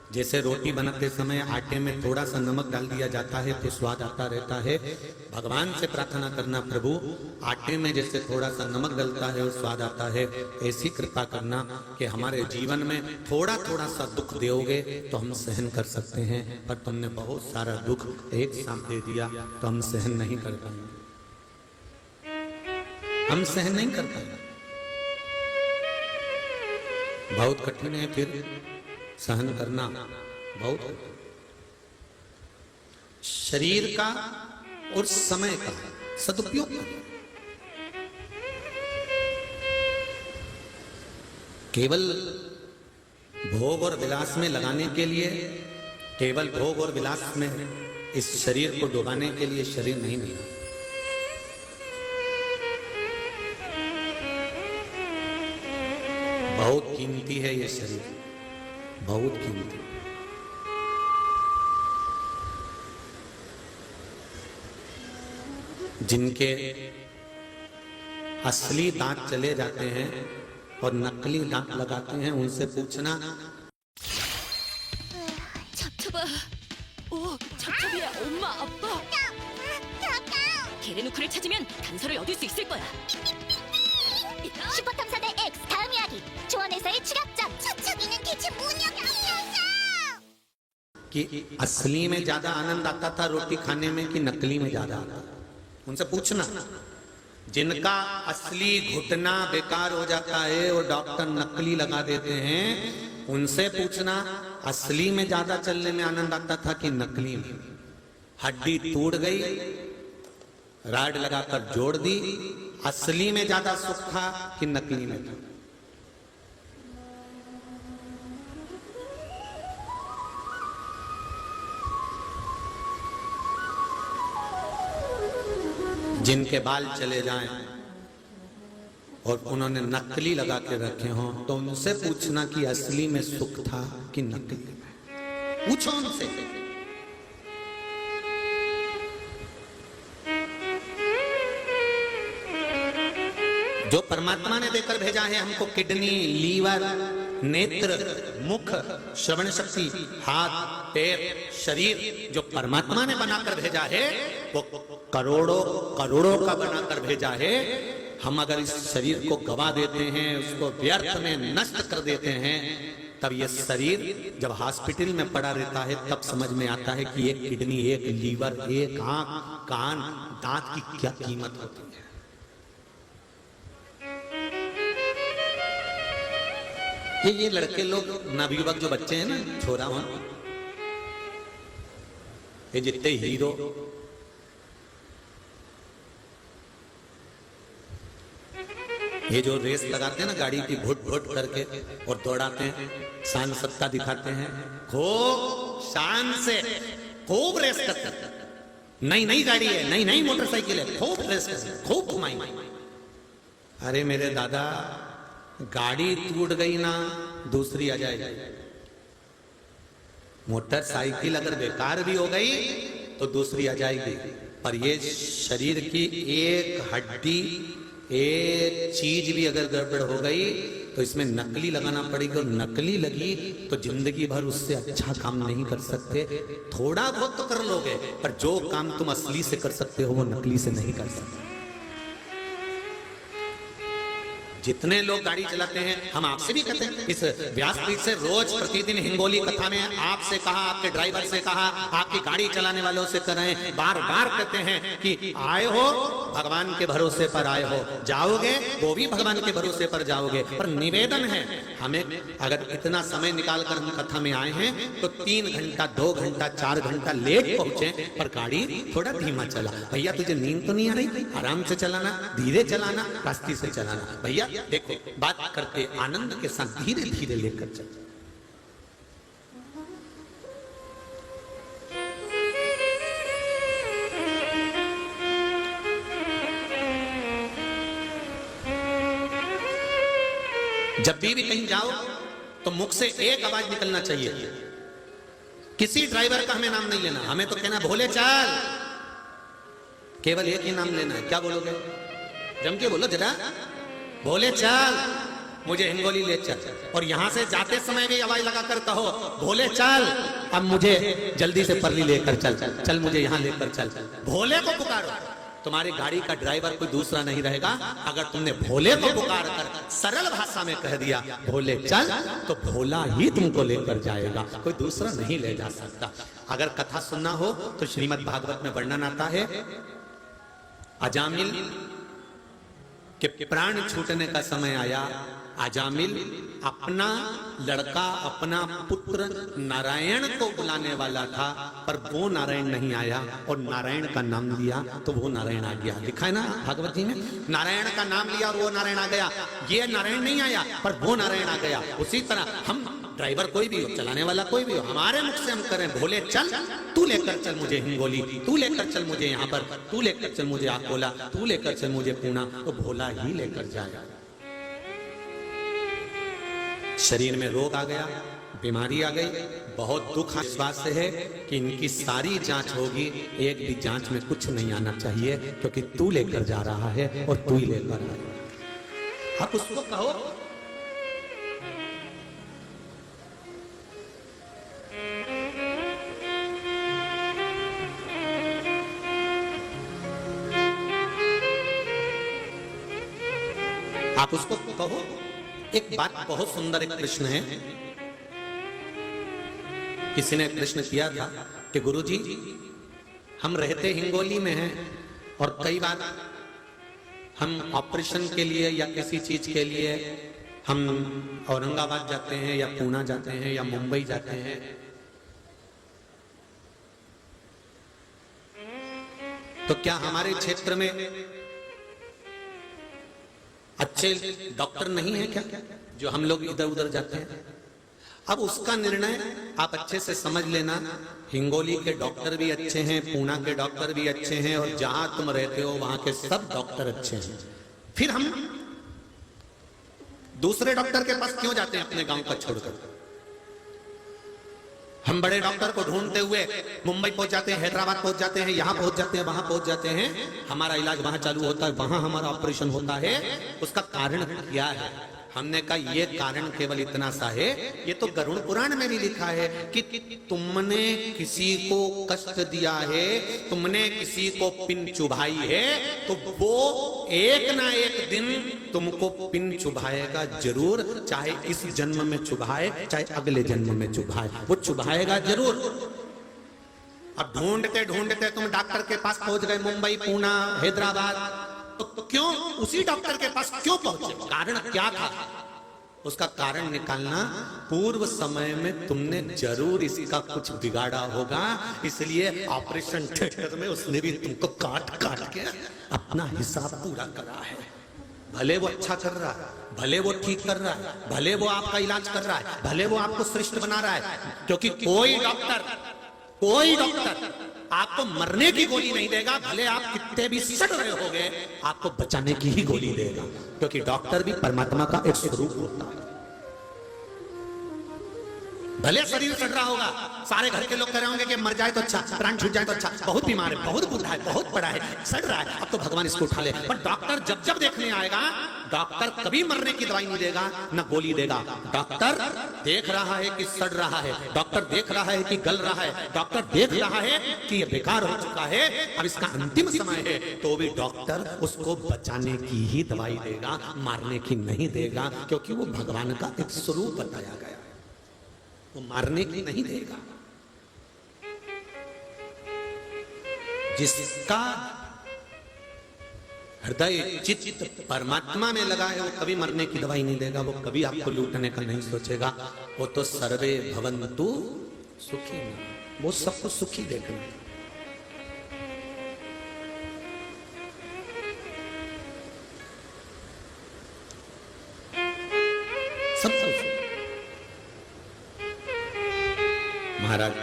Speaker 1: जैसे रोटी बनाते समय आटे में थोड़ा सा नमक डाल दिया जाता है तो स्वाद आता रहता है। भगवान से प्रार्थना करना, प्रभु आटे में जैसे थोड़ा सा नमक डलता है और स्वाद आता है, ऐसी कृपा करना कि हमारे जीवन में थोड़ा थोड़ा सा दुख दोगे तो हम सहन कर सकते हैं, पर तुमने बहुत सारा दुख एक साथ दे दिया तो हम सहन नहीं कर पाएंगे, हम सहन नहीं कर पाएंगे। बहुत कठिन है फिर सहन करना, बहुत शरीर का और समय का सदुपयोग करना। केवल भोग और विलास में लगाने के लिए, केवल भोग और विलास में इस शरीर को डुबाने के लिए शरीर नहीं मिला। बहुत कीमती है ये शरीर, बहुत कीमती। जिनके असली दांत चले जाते हैं और नकली दांत लगाते हैं, उनसे पूछना।
Speaker 3: 잡숴봐. 오, 잡초비야, 엄마, 아빠. 게레누크를 찾으면 단서를 얻을 수 있을 거야.
Speaker 4: 슈퍼탐사대 X 다음 이야기. 초원에서의 추격전. 척척이는 대체 뭐냐고.
Speaker 1: कि असली में ज्यादा आनंद आता था रोटी खाने में कि नकली में ज्यादा आता था? उनसे पूछना। जिनका असली घुटना बेकार हो जाता है और डॉक्टर नकली लगा देते हैं, उनसे पूछना असली में ज्यादा चलने में आनंद आता था कि नकली में? हड्डी टूट गई, राड लगाकर जोड़ दी, असली में ज्यादा सुख था कि नकली में था? जिनके बाल चले जाएं और उन्होंने नकली लगा के रखे हों, तो उनसे पूछना कि असली में सुख था कि नकली में? पूछो उनसे। जो परमात्मा ने देकर भेजा है हमको किडनी, लीवर, नेत्र, मुख, श्रवण शक्ति, हाथ, पैर, शरीर, जो परमात्मा ने बनाकर भेजा है, वो करोड़ों करोड़ों का बनाकर भेजा है। हम अगर इस शरीर को गवा देते हैं, उसको व्यर्थ में नष्ट कर देते हैं, तब ये शरीर जब हॉस्पिटल में पड़ा रहता है तब समझ में आता है कि एक किडनी, एक लीवर, एक आंख, कान, दांत की क्या कीमत होती है। ये लड़के लोग, नवयुवक जो बच्चे हैं ना, छोरा हो, ये जितने हीरो, ये जो रेस लगाते हैं ना गाड़ी की, भुट भुट करके और दौड़ाते हैं, शान सत्ता दिखाते हैं, खूब शान से खूब रेस करते हैं। नई नई गाड़ी है, नई नई मोटरसाइकिल है, खूब रेस करते, खूब घुमाई। अरे मेरे दादा, गाड़ी टूट गई ना, दूसरी आ जाएगी। मोटरसाइकिल अगर बेकार भी हो गई तो दूसरी आ जाएगी, पर ये शरीर की एक हड्डी, एक चीज भी अगर गड़बड़ हो गई तो इसमें नकली लगाना पड़ेगा, और नकली लगी तो जिंदगी भर उससे अच्छा काम नहीं कर सकते। थोड़ा बहुत तो कर लोगे, पर जो काम तुम असली से कर सकते हो वो नकली से नहीं कर सकते। जितने लोग गाड़ी चलाते हैं, हम आपसे भी कहते हैं, इस व्यासपीठ से रोज प्रतिदिन हिंगोली कथा में आपसे कहा, आपके ड्राइवर से कहा, आपकी गाड़ी चलाने वालों से करें, बार बार कहते हैं कि आए हो भगवान के भरोसे पर आए हो, जाओगे वो भी भगवान के भरोसे पर जाओगे। पर निवेदन है हमें, अगर इतना समय निकाल कर हम कथा में आए हैं तो 3 घंटा, 2 घंटा, 4 घंटा लेट पहुंचे, पर गाड़ी थोड़ा धीमा चला। भैया तुझे नींद तो नहीं आ रही? आराम से चलाना, धीरे चलाना, रास्ते से चलाना। भैया देखो, बात करते आनंद के साथ धीरे धीरे लेकर चल। जब भी कहीं जाओ तो मुख से एक आवाज निकलना चाहिए। किसी ड्राइवर का हमें नाम नहीं लेना, हमें तो कहना भोले चल, केवल एक ही नाम लेना है। क्या बोलोगे? जम के बोलो जरा, भोले चल, मुझे हिंगोली ले चल। और यहां से जाते समय भी आवाज लगाकर कहो, भोले चल, अब मुझे जल्दी से परली लेकर चल, चल मुझे यहां लेकर चल। भोले को पुकारो, तुम्हारी गाड़ी का ड्राइवर कोई दूसरा नहीं रहेगा। अगर तुमने भोले को पुकार कर सरल भाषा में कह दिया भोले चल, तो भोला ही तुमको लेकर जाएगा, कोई दूसरा नहीं ले जा सकता। अगर कथा सुनना हो तो श्रीमद् भागवत में वर्णन आता है, अजामिल कि प्राण छूटने का समय आया। अजामिल अपना लड़का, अपना पुत्र नारायण को बुलाने वाला था, पर वो नारायण नहीं आया, और नारायण का नाम लिया तो वो नारायण आ गया। लिखा है ना भागवत जी में, नारायण का नाम लिया और वो नारायण आ गया। ये नारायण नहीं आया, पर वो नारायण आ गया। उसी तरह हम ड्राइवर कोई भी हो, चलाने वाला कोई भी हो, हमारे मुख से हम करें भोले चल, तू लेकर चल मुझे हिंगोली, तू लेकर चल मुझे यहाँ पर, तू लेकर चल मुझे आकोला, तू लेकर चल मुझे पूना, तो भोला ही लेकर जाएगा। शरीर में रोग आ गया, बीमारी आ गई, बहुत दुख इस बात से है कि इनकी सारी जांच होगी, एक भी जांच में कुछ नहीं आना चाहिए, क्योंकि तू लेकर जा रहा है और तू ही लेकर आएगा। आप उसको कहो आप उसको कहो। एक बात बहुत सुंदर एक प्रश्न है, किसी ने प्रश्न किया था कि गुरुजी हम रहते हिंगोली में हैं और कई बार हम ऑपरेशन के लिए या किसी चीज के लिए हम औरंगाबाद जाते हैं या पूना जाते हैं या मुंबई जाते हैं, तो क्या हमारे क्षेत्र में अच्छे डॉक्टर नहीं है क्या, जो हम लोग इधर उधर जाते हैं? अब उसका निर्णय आप अच्छे से समझ लेना। हिंगोली के डॉक्टर भी अच्छे हैं, पूना के डॉक्टर भी अच्छे हैं, और जहां तुम रहते हो वहां के सब डॉक्टर अच्छे हैं। फिर हम दूसरे डॉक्टर के पास क्यों जाते हैं अपने गांव का छोड़कर? हम बड़े डॉक्टर को ढूंढते हुए मुंबई पहुंच जाते हैं, हैदराबाद पहुंच जाते हैं, यहां पहुंच जाते हैं, वहां पहुंच जाते हैं, हमारा इलाज वहां चालू होता है, वहां हमारा ऑपरेशन होता है। उसका कारण क्या है? हमने कहा ये कारण केवल इतना सा है, ये तो गरुड़ पुराण में भी लिखा है कि तुमने किसी को कष्ट दिया है, तुमने किसी को पिन चुभाई है, तो वो एक ना एक दिन तुमको पिन चुभाएगा जरूर, चाहे इस जन्म में चुभाए चाहे अगले जन्म में चुभाए, वो चुभाएगा जरूर। अब ढूंढते ढूंढते तुम डॉक्टर के पास पहुंच गए, मुंबई, पूना, हैदराबाद, तो क्यों उसी डॉक्टर के पास क्यों पहुंचे? कारण क्या था? उसका कारण निकालना, पूर्व समय में तुमने जरूर इसका कुछ बिगाड़ा होगा, इसलिए ऑपरेशन थिएटर में उसने भी तुमको काट काट के अपना हिसाब पूरा करा है। भले वो अच्छा कर रहा है, भले वो ठीक कर रहा है, भले वो आपका इलाज कर रहा है, भले वो आपको श्रेष्ठ बना रहा है, क्योंकि कोई डॉक्टर आपको मरने की गोली नहीं देगा, भले आप कितने भी सड़ रहे होगे, आपको बचाने की ही गोली देगा, क्योंकि डॉक्टर भी परमात्मा का एक स्वरूप होता है। भले शरीर सड़ रहा होगा, सारे घर के लोग कह रहे होंगे कि मर जाए तो अच्छा, प्राण छूट जाए तो अच्छा, बहुत बीमार है, बहुत बूढ़ा है, बहुत बड़ा है, सड़ रहा है, अब तो भगवान इसको उठा ले। पर डॉक्टर जब जब देखने आएगा, डॉक्टर कभी मरने की दवाई नहीं देगा, न गोली देगा। डॉक्टर देख रहा है कि सड़ रहा है, डॉक्टर देख रहा है कि गल रहा है, डॉक्टर देख रहा है कि ये बेकार हो चुका है, अब इसका अंतिम समय है, तो भी डॉक्टर उसको बचाने की ही दवाई देगा, मारने की नहीं देगा, क्योंकि वो भगवान का एक स्वरूप बताया गया, वो मारने की नहीं देगा। जिसका हृदय चित्त परमात्मा में लगा है, वो कभी मरने की दवाई नहीं देगा, वो कभी आपको लूटने का नहीं सोचेगा। वो तो सर्वे भवन्तु सुखी, वो सबको सुखी देखना। सबको महाराज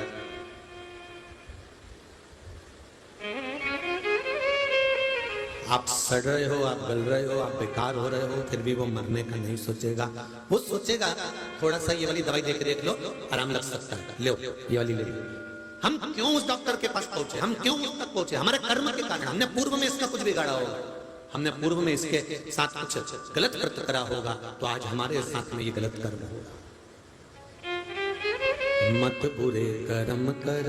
Speaker 1: आप सड़ रहे हो, आप गल रहे हो, आप बेकार हो रहे हो, फिर भी वो मरने का नहीं सोचेगा। वो सोचेगा थोड़ा सा ये वाली दवाई देकर देख लो, आराम लग सकता है, लो ये वाली ले लो। हम क्यों उस डॉक्टर के पास पहुंचे, हम क्यों उस तक पहुंचे? हमारे कर्म के कारण। हमने पूर्व में इसका कुछ बिगाड़ा होगा, हमने पूर्व में इसके साथ कुछ गलत कृत्य करा होगा, तो आज हमारे साथ में ये गलत कर्म होगा। मत बुरे कर्म कर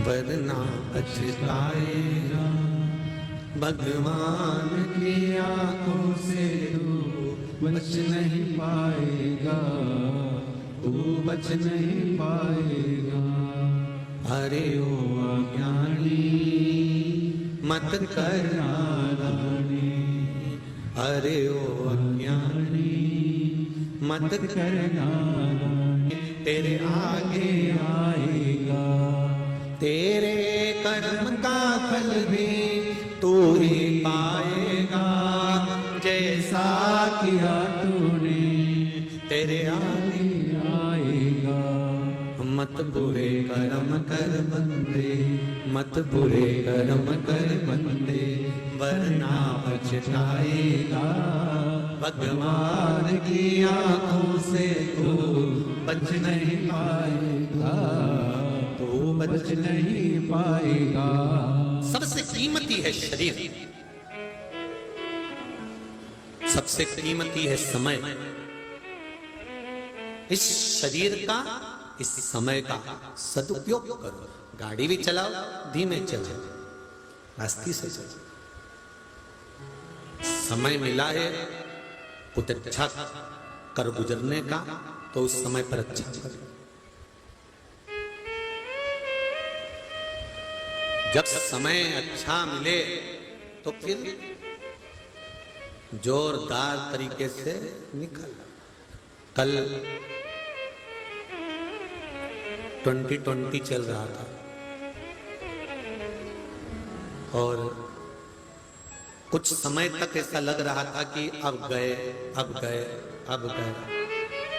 Speaker 1: वरना पछताएगा, भगवान
Speaker 2: की आंखों से तू बच नहीं पाएगा, तू बच नहीं पाएगा।
Speaker 1: अरे ओ अज्ञानी मत कर नादानी, अरे ओ अज्ञानी मत कर नादानी, तेरे आगे आएगा तेरे कर्म का फल भी तू ही पाएगा, जैसा किया तूने तेरे आगे आएगा। मत बुरे कर्म कर बंदे, मत बुरे कर्म कर बंदे, वरना पछताएगा, भगवान की आंखों से तू बच नहीं पाएगा, तू बच नहीं पाएगा। सबसे कीमती है शरीर, सबसे कीमती है समय। इस शरीर का, इस समय का सदुपयोग करो। गाड़ी भी चलाओ, धीमे चलो, आस्ती से चलो। समय मिला है कुछ अच्छा कर गुजरने का, तो उस समय पर अच्छा करो। जब समय अच्छा मिले तो फिर जोरदार तरीके से निकल। कल 2020 चल रहा था और कुछ समय तक ऐसा लग रहा था कि अब गए, अब गए, अब गए,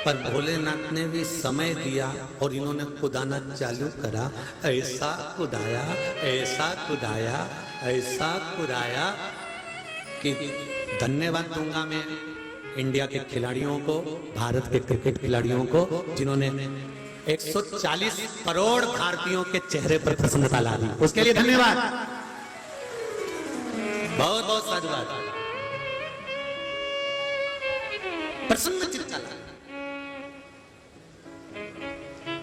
Speaker 1: पर भोलेनाथ ने भी समय दिया और इन्होंने कुदाना चालू करा। ऐसा कुदाया, ऐसा कुदाया, ऐसा कुदाया कि धन्यवाद दूंगा मैं इंडिया के खिलाड़ियों को, भारत के क्रिकेट खिलाड़ियों को, जिन्होंने 140 करोड़ भारतीयों के चेहरे पर प्रसन्नता ला दी। उसके लिए धन्यवाद, बहुत बहुत साधुवाद। प्रसन्न चित्त चला।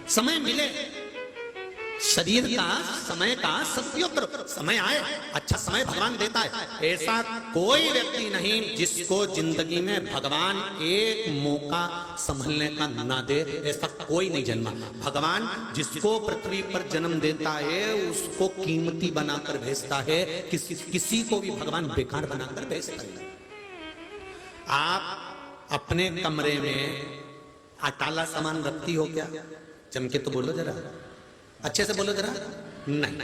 Speaker 1: समय मिले, शरीर का समय का सदुपयोग करो। समय आए, अच्छा समय भगवान देता है। ऐसा कोई व्यक्ति नहीं जिसको जिंदगी में भगवान एक मौका संभलने का ना दे, ऐसा कोई नहीं जन्मा। भगवान जिसको पृथ्वी पर जन्म देता है उसको कीमती बनाकर भेजता है, किसी को भी भगवान बेकार बनाकर भेजता है। आप अपने कमरे में अटाला सामान रखती हो क्या? जम के तो बोलो जरा, अच्छे से बोलो जरा। नहीं,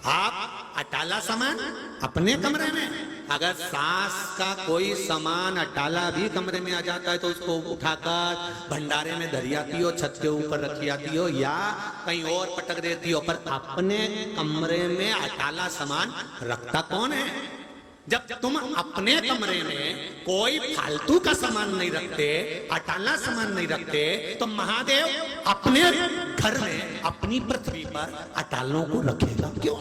Speaker 1: आप अटाला सामान अपने कमरे में, अगर सास का कोई सामान अटाला भी कमरे में आ जाता है तो उसको उठाकर भंडारे में धरी आती हो, छत के ऊपर रखी आती हो या कहीं और पटक देती हो, पर अपने कमरे में अटाला सामान रखता कौन है? जब तुम अपने कमरे में कोई फालतू का सामान नहीं रखते, अटाला सामान नहीं रखते, तो महादेव अपने घर में, अपनी पृथ्वी पर अटालों को रखेगा क्यों?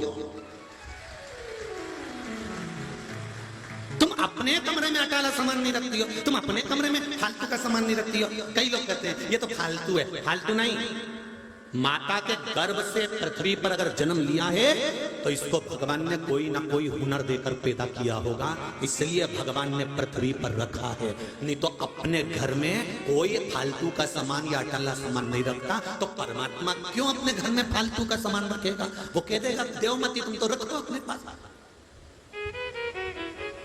Speaker 1: तुम अपने कमरे में अटाला सामान नहीं रखती हो, तुम अपने कमरे में फालतू का सामान नहीं रखती हो। कई लोग कहते हैं ये तो फालतू है। फालतू नहीं, माता के गर्भ से पृथ्वी पर अगर जन्म लिया है तो इसको भगवान ने कोई ना कोई हुनर देकर पैदा किया होगा, इसलिए भगवान ने पृथ्वी पर रखा है। नहीं तो अपने घर में कोई फालतू का सामान या अटाला सामान नहीं रखता, तो परमात्मा क्यों अपने घर में फालतू का सामान रखेगा? वो कह देगा देवमती तुम तो रख दो अपने पास।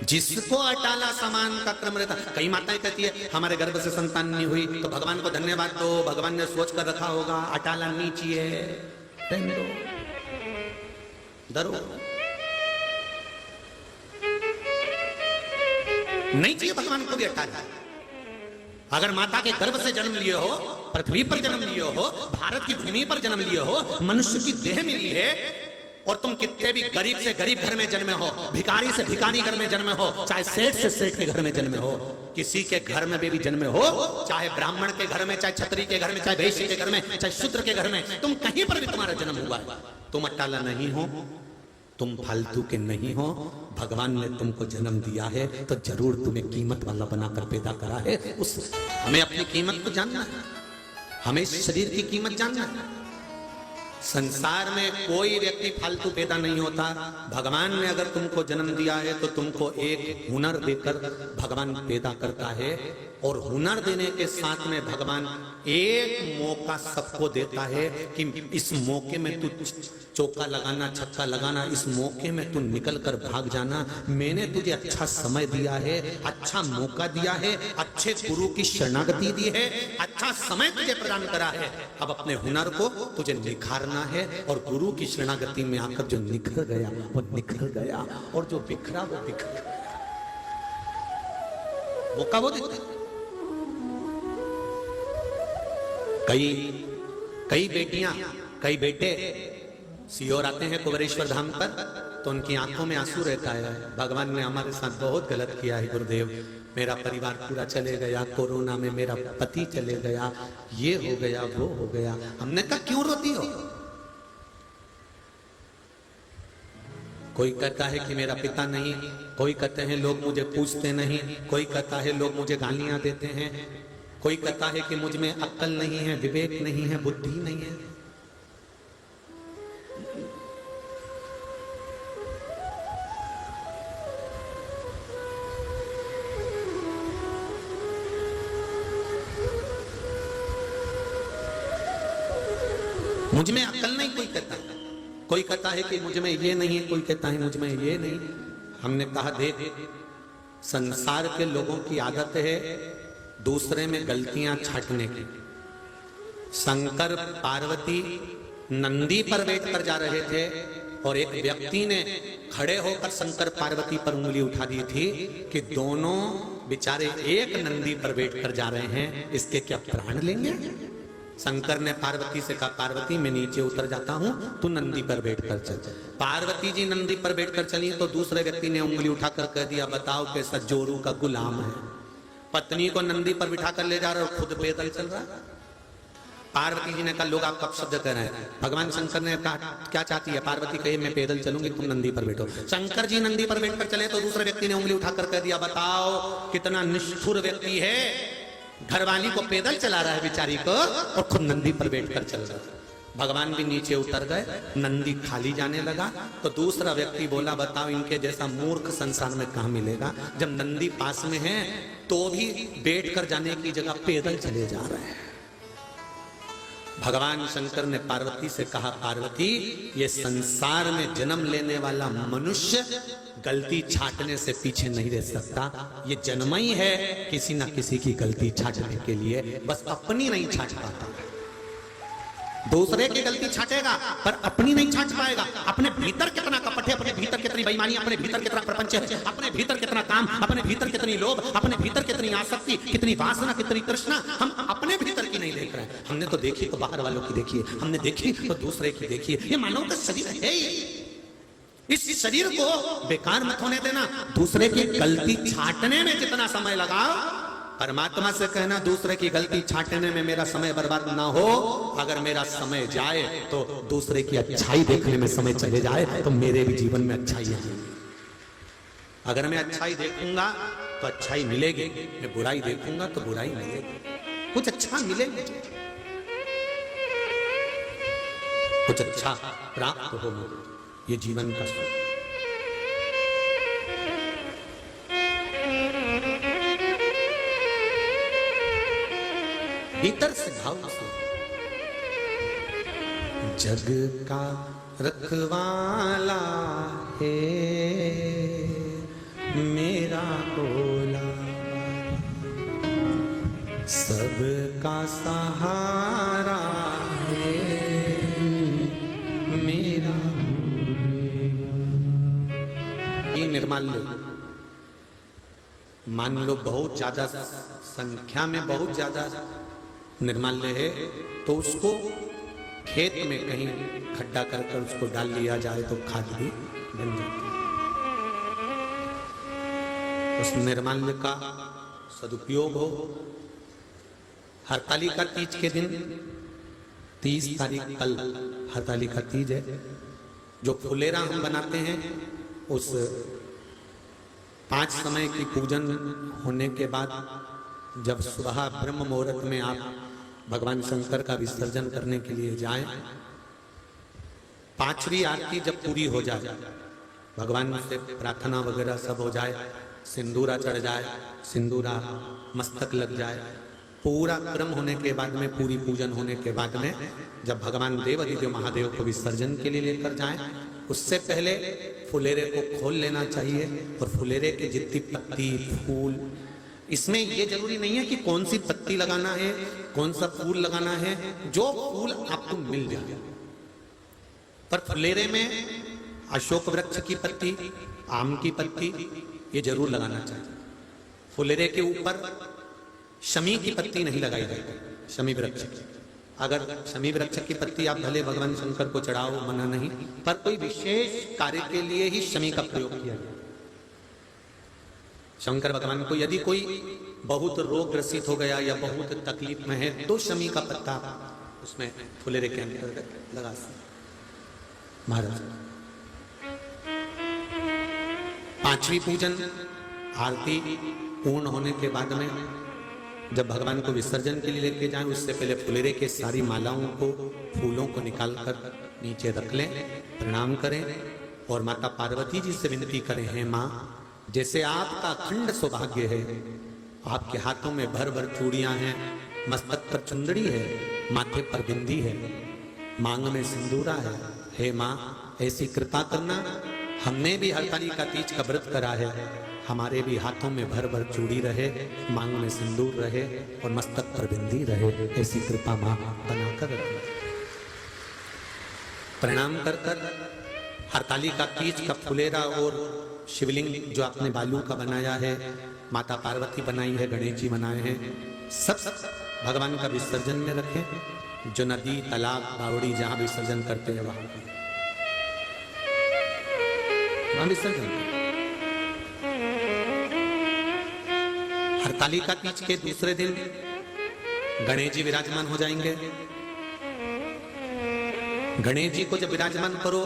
Speaker 1: जिसको अटाला सामान का क्रम रहता। कई माताएं कहती है हमारे गर्भ से संतान नहीं हुई तो भगवान को धन्यवाद दो, भगवान ने सोच कर रखा होगा अटाला नहीं चाहिए, डरो नहीं चाहिए भगवान को भी अटाला। अगर माता के गर्भ से जन्म लिए हो, पृथ्वी पर जन्म लिए हो, भारत की भूमि पर जन्म लिए हो, मनुष्य की देह मिली है, और तुम कितने भी गरीब से गरीब घर में जन्मे हो, भिखारी से भिखारी घर में जन्मे हो, चाहे सेठ से सेठ के घर में जन्मे हो, किसी के घर में भी जन्मे हो, चाहे ब्राह्मण के घर में, चाहे क्षत्रिय के घर में, चाहे वैश्य के घर में, चाहे शूद्र के घर में, तुम कहीं पर भी तुम्हारा जन्म हुआ है, तुम अटाला नहीं हो, तुम फालतू के नहीं हो। भगवान ने तुमको जन्म दिया है तो जरूर तुम्हें कीमत वाला बनाकर पैदा करा है। हमें अपनी कीमत को जानना है, हमें इस शरीर की कीमत जानना है। संसार में कोई व्यक्ति फालतू पैदा नहीं होता। भगवान ने अगर तुमको जन्म दिया है तो तुमको एक हुनर देकर भगवान पैदा करता है, और हुनर देने के साथ में भगवान एक मौका सबको देता है कि इस मौके में तू चौका लगाना, छक्का लगाना, इस मौके में तू निकल कर भाग जाना। मैंने तुझे अच्छा समय दिया है, अच्छा मौका दिया है, अच्छे गुरु की शरणागति दी है, अच्छा समय तुझे प्रदान करा है। अब अपने हुनर को तुझे निखारना है, और गुरु की शरणागति में आकर जो निखर गया वो निखर गया, और जो बिखरा वो बिखर गया। मौका वो देता। कई बेटियां, कई बेटे सियोर आते हैं कुबेरेश्वर धाम पर तो उनकी आंखों में आंसू रहता है। भगवान ने हमारे साथ बहुत गलत किया है गुरुदेव, मेरा परिवार पूरा चले गया, कोरोना में मेरा पति चले गया, ये हो गया, वो हो गया। हमने कहा क्यों रोती हो? कोई कहता है कि मेरा पिता नहीं, कोई कहते हैं लोग मुझे पूछते नहीं, कोई कहता है लोग मुझे गालियां देते हैं, कोई कहता है कि मुझ में अक्ल नहीं है, विवेक नहीं है, बुद्धि नहीं है। मुझ में अक्ल नहीं कोई कहता है, कोई कहता है कि मुझ में ये नहीं है, कोई कहता है मुझ में ये नहीं। हमने कहा देख, संसार के लोगों की आदत है दूसरे में गलतियां छांटने की। शंकर पार्वती नंदी पर बैठकर जा रहे थे और एक व्यक्ति ने खड़े होकर शंकर पार्वती पर उंगली उठा दी थी कि दोनों बेचारे एक नंदी पर बैठकर जा रहे हैं, इसके क्या प्राण लेंगे? शंकर ने पार्वती से कहा पार्वती मैं नीचे उतर जाता हूं, तू नंदी पर बैठकर चल। पार्वती जी नंदी पर बैठकर चली तो दूसरे व्यक्ति ने उंगली उठाकर कह दिया बताओ कैसा जोरू का गुलाम है, पत्नी को नंदी पर बिठा कर ले जा रहा है और खुद पैदल चल रहा है। पार्वती जी ने कहा लोग आपका शब्द कर रहे हैं। भगवान शंकर ने कहा क्या चाहती है? पार्वती कहे मैं पैदल चलूंगी, तुम नंदी पर बैठो। शंकर जी नंदी पर बैठकर चले तो दूसरे व्यक्ति ने उंगली उठाकर कह दिया बताओ कितना निष्ठुर व्यक्ति है घरवाली को पैदल चला रहा है बेचारी को, और खुद नंदी पर बैठकर चल रहा है। भगवान भी नीचे उतर गए, नंदी खाली जाने लगा। तो दूसरा व्यक्ति बोला, बताओ इनके जैसा मूर्ख संसार में कहां मिलेगा, जब नंदी पास में है तो भी बैठकर जाने की जगह पैदल चले जा रहे हैं। भगवान शंकर ने पार्वती से कहा, पार्वती ये संसार में जन्म लेने वाला मनुष्य गलती छाटने से पीछे नहीं रह सकता। ये जन्म ही है किसी ना किसी की गलती छाटने के लिए, बस अपनी नहीं छाट पाता। दूसरे की गलती छाटेगा पर अपनी नहीं छाट पाएगा। अपने भीतर कितना कपट है, अपने भीतर कितनी बेईमानी, अपने भीतर कितना प्रपंच है, अपने भीतर कितना काम, अपने भीतर कितनी लोभ, अपने भीतर कितनी आसक्ति, कितनी वासना, कितनी तृष्णा, हम अपने भीतर की नहीं देख रहे हैं। हमने तो देखी तो बाहर वालों की देखी है, हमने देखी तो दूसरे की देखी है। ये मानव का शरीर है ही। इस शरीर को बेकार मत होने देना। दूसरे की गलती छाटने में जितना समय लगाओ, परमात्मा से कहना दूसरे की गलती छाटने में मेरा समय बर्बाद ना हो। अगर मेरा समय जाए तो दूसरे की अच्छाई देखने में समय चले जाए तो मेरे भी जीवन में अच्छाई है। अगर मैं अच्छाई देखूंगा तो अच्छाई मिलेगी, मैं बुराई देखूंगा तो बुराई मिलेगी। कुछ अच्छा मिलेगा, कुछ अच्छा प्राप्त होगा। ये जीवन का सुख। भीतर से भाव से जग का रखवाला है मेरा भोला, सबका सहारा है मेरा। ये निर्माल्य मान लो बहुत ज्यादा संख्या में बहुत ज्यादा निर्माल्य है तो उसको खेत में कहीं खड्डा कर उसको डाल लिया जाए तो खाद भी बन जाती है। उस निर्माल्य का सदुपयोग हो। हरतालिका तीज के दिन 30 तारीख कल हरतालिका तीज है। जो फुलेरा हम बनाते हैं उस 5 समय की पूजन होने के बाद जब सुबह ब्रह्म मुहूर्त में आप भगवान शंकर का विसर्जन करने के लिए जाएं, 5वीं आरती जब पूरी हो जाए, भगवान से प्रार्थना वगैरह सब हो जाए, सिंदूरा चढ़ जाए, सिंदूरा मस्तक लग जाए, पूरा क्रम होने के बाद में, पूरी पूजन होने के बाद में जब भगवान देवादिदेव महादेव को विसर्जन के लिए लेकर जाएं, उससे पहले फुलेरे को खोल लेना चाहिए। और फुलेरे की जितनी पत्ती फूल, इसमें यह जरूरी नहीं है कि कौन सी पत्ती लगाना है, कौन सा फूल लगाना है, जो फूल आपको मिल जाए। पर फुलेरे में अशोक वृक्ष की पत्ती, आम की पत्ती ये जरूर लगाना चाहिए। फुलेरे के ऊपर शमी की पत्ती नहीं लगाई जाती, शमी वृक्ष की। अगर शमी वृक्ष की पत्ती आप भले भगवान शंकर को चढ़ाओ, मना नहीं, पर कोई विशेष कार्य के लिए ही शमी का प्रयोग किया जाए। शंकर भगवान को यदि कोई बहुत रोग ग्रसित हो गया या बहुत तकलीफ में है तो शमी का पत्ता उसमें फुलेरे के अंतर्गत लगा सकते। महाराज 5वीं पूजन आरती पूर्ण होने के बाद में जब भगवान को विसर्जन के लिए लेके जाएं, उससे पहले फुलेरे के सारी मालाओं को, फूलों को निकालकर नीचे रख लें, प्रणाम करें और माता पार्वती जी से विनती करें, हे माँ, जैसे आपका अखंड सौभाग्य है, आपके हाथों में भर भर चूड़ियां हैं, मस्तक पर चुंदड़ी है, माथे पर बिंदी है, मांग में सिंदूरा है, हे माँ ऐसी कृपा करना। हमने भी हरतालिका तीज का व्रत करा है, हमारे भी हाथों में भर भर चूड़ी रहे, मांग में सिंदूर रहे और मस्तक पर बिंदी रहे, ऐसी कृपा माँ बनाकर रखे। प्रणाम कर कर हरतालिका तीज का फुलेरा और शिवलिंग जो आपने बालू का बनाया है, माता पार्वती बनाई है, गणेश जी बनाए हैं, सब भगवान का विसर्जन में रखें। जो नदी, तालाब, बावड़ी जहां विसर्जन करते हैं वहां विसर्जन करें। हरतालिका तीज के दूसरे दिन गणेश जी विराजमान हो जाएंगे। गणेश जी को जब विराजमान करो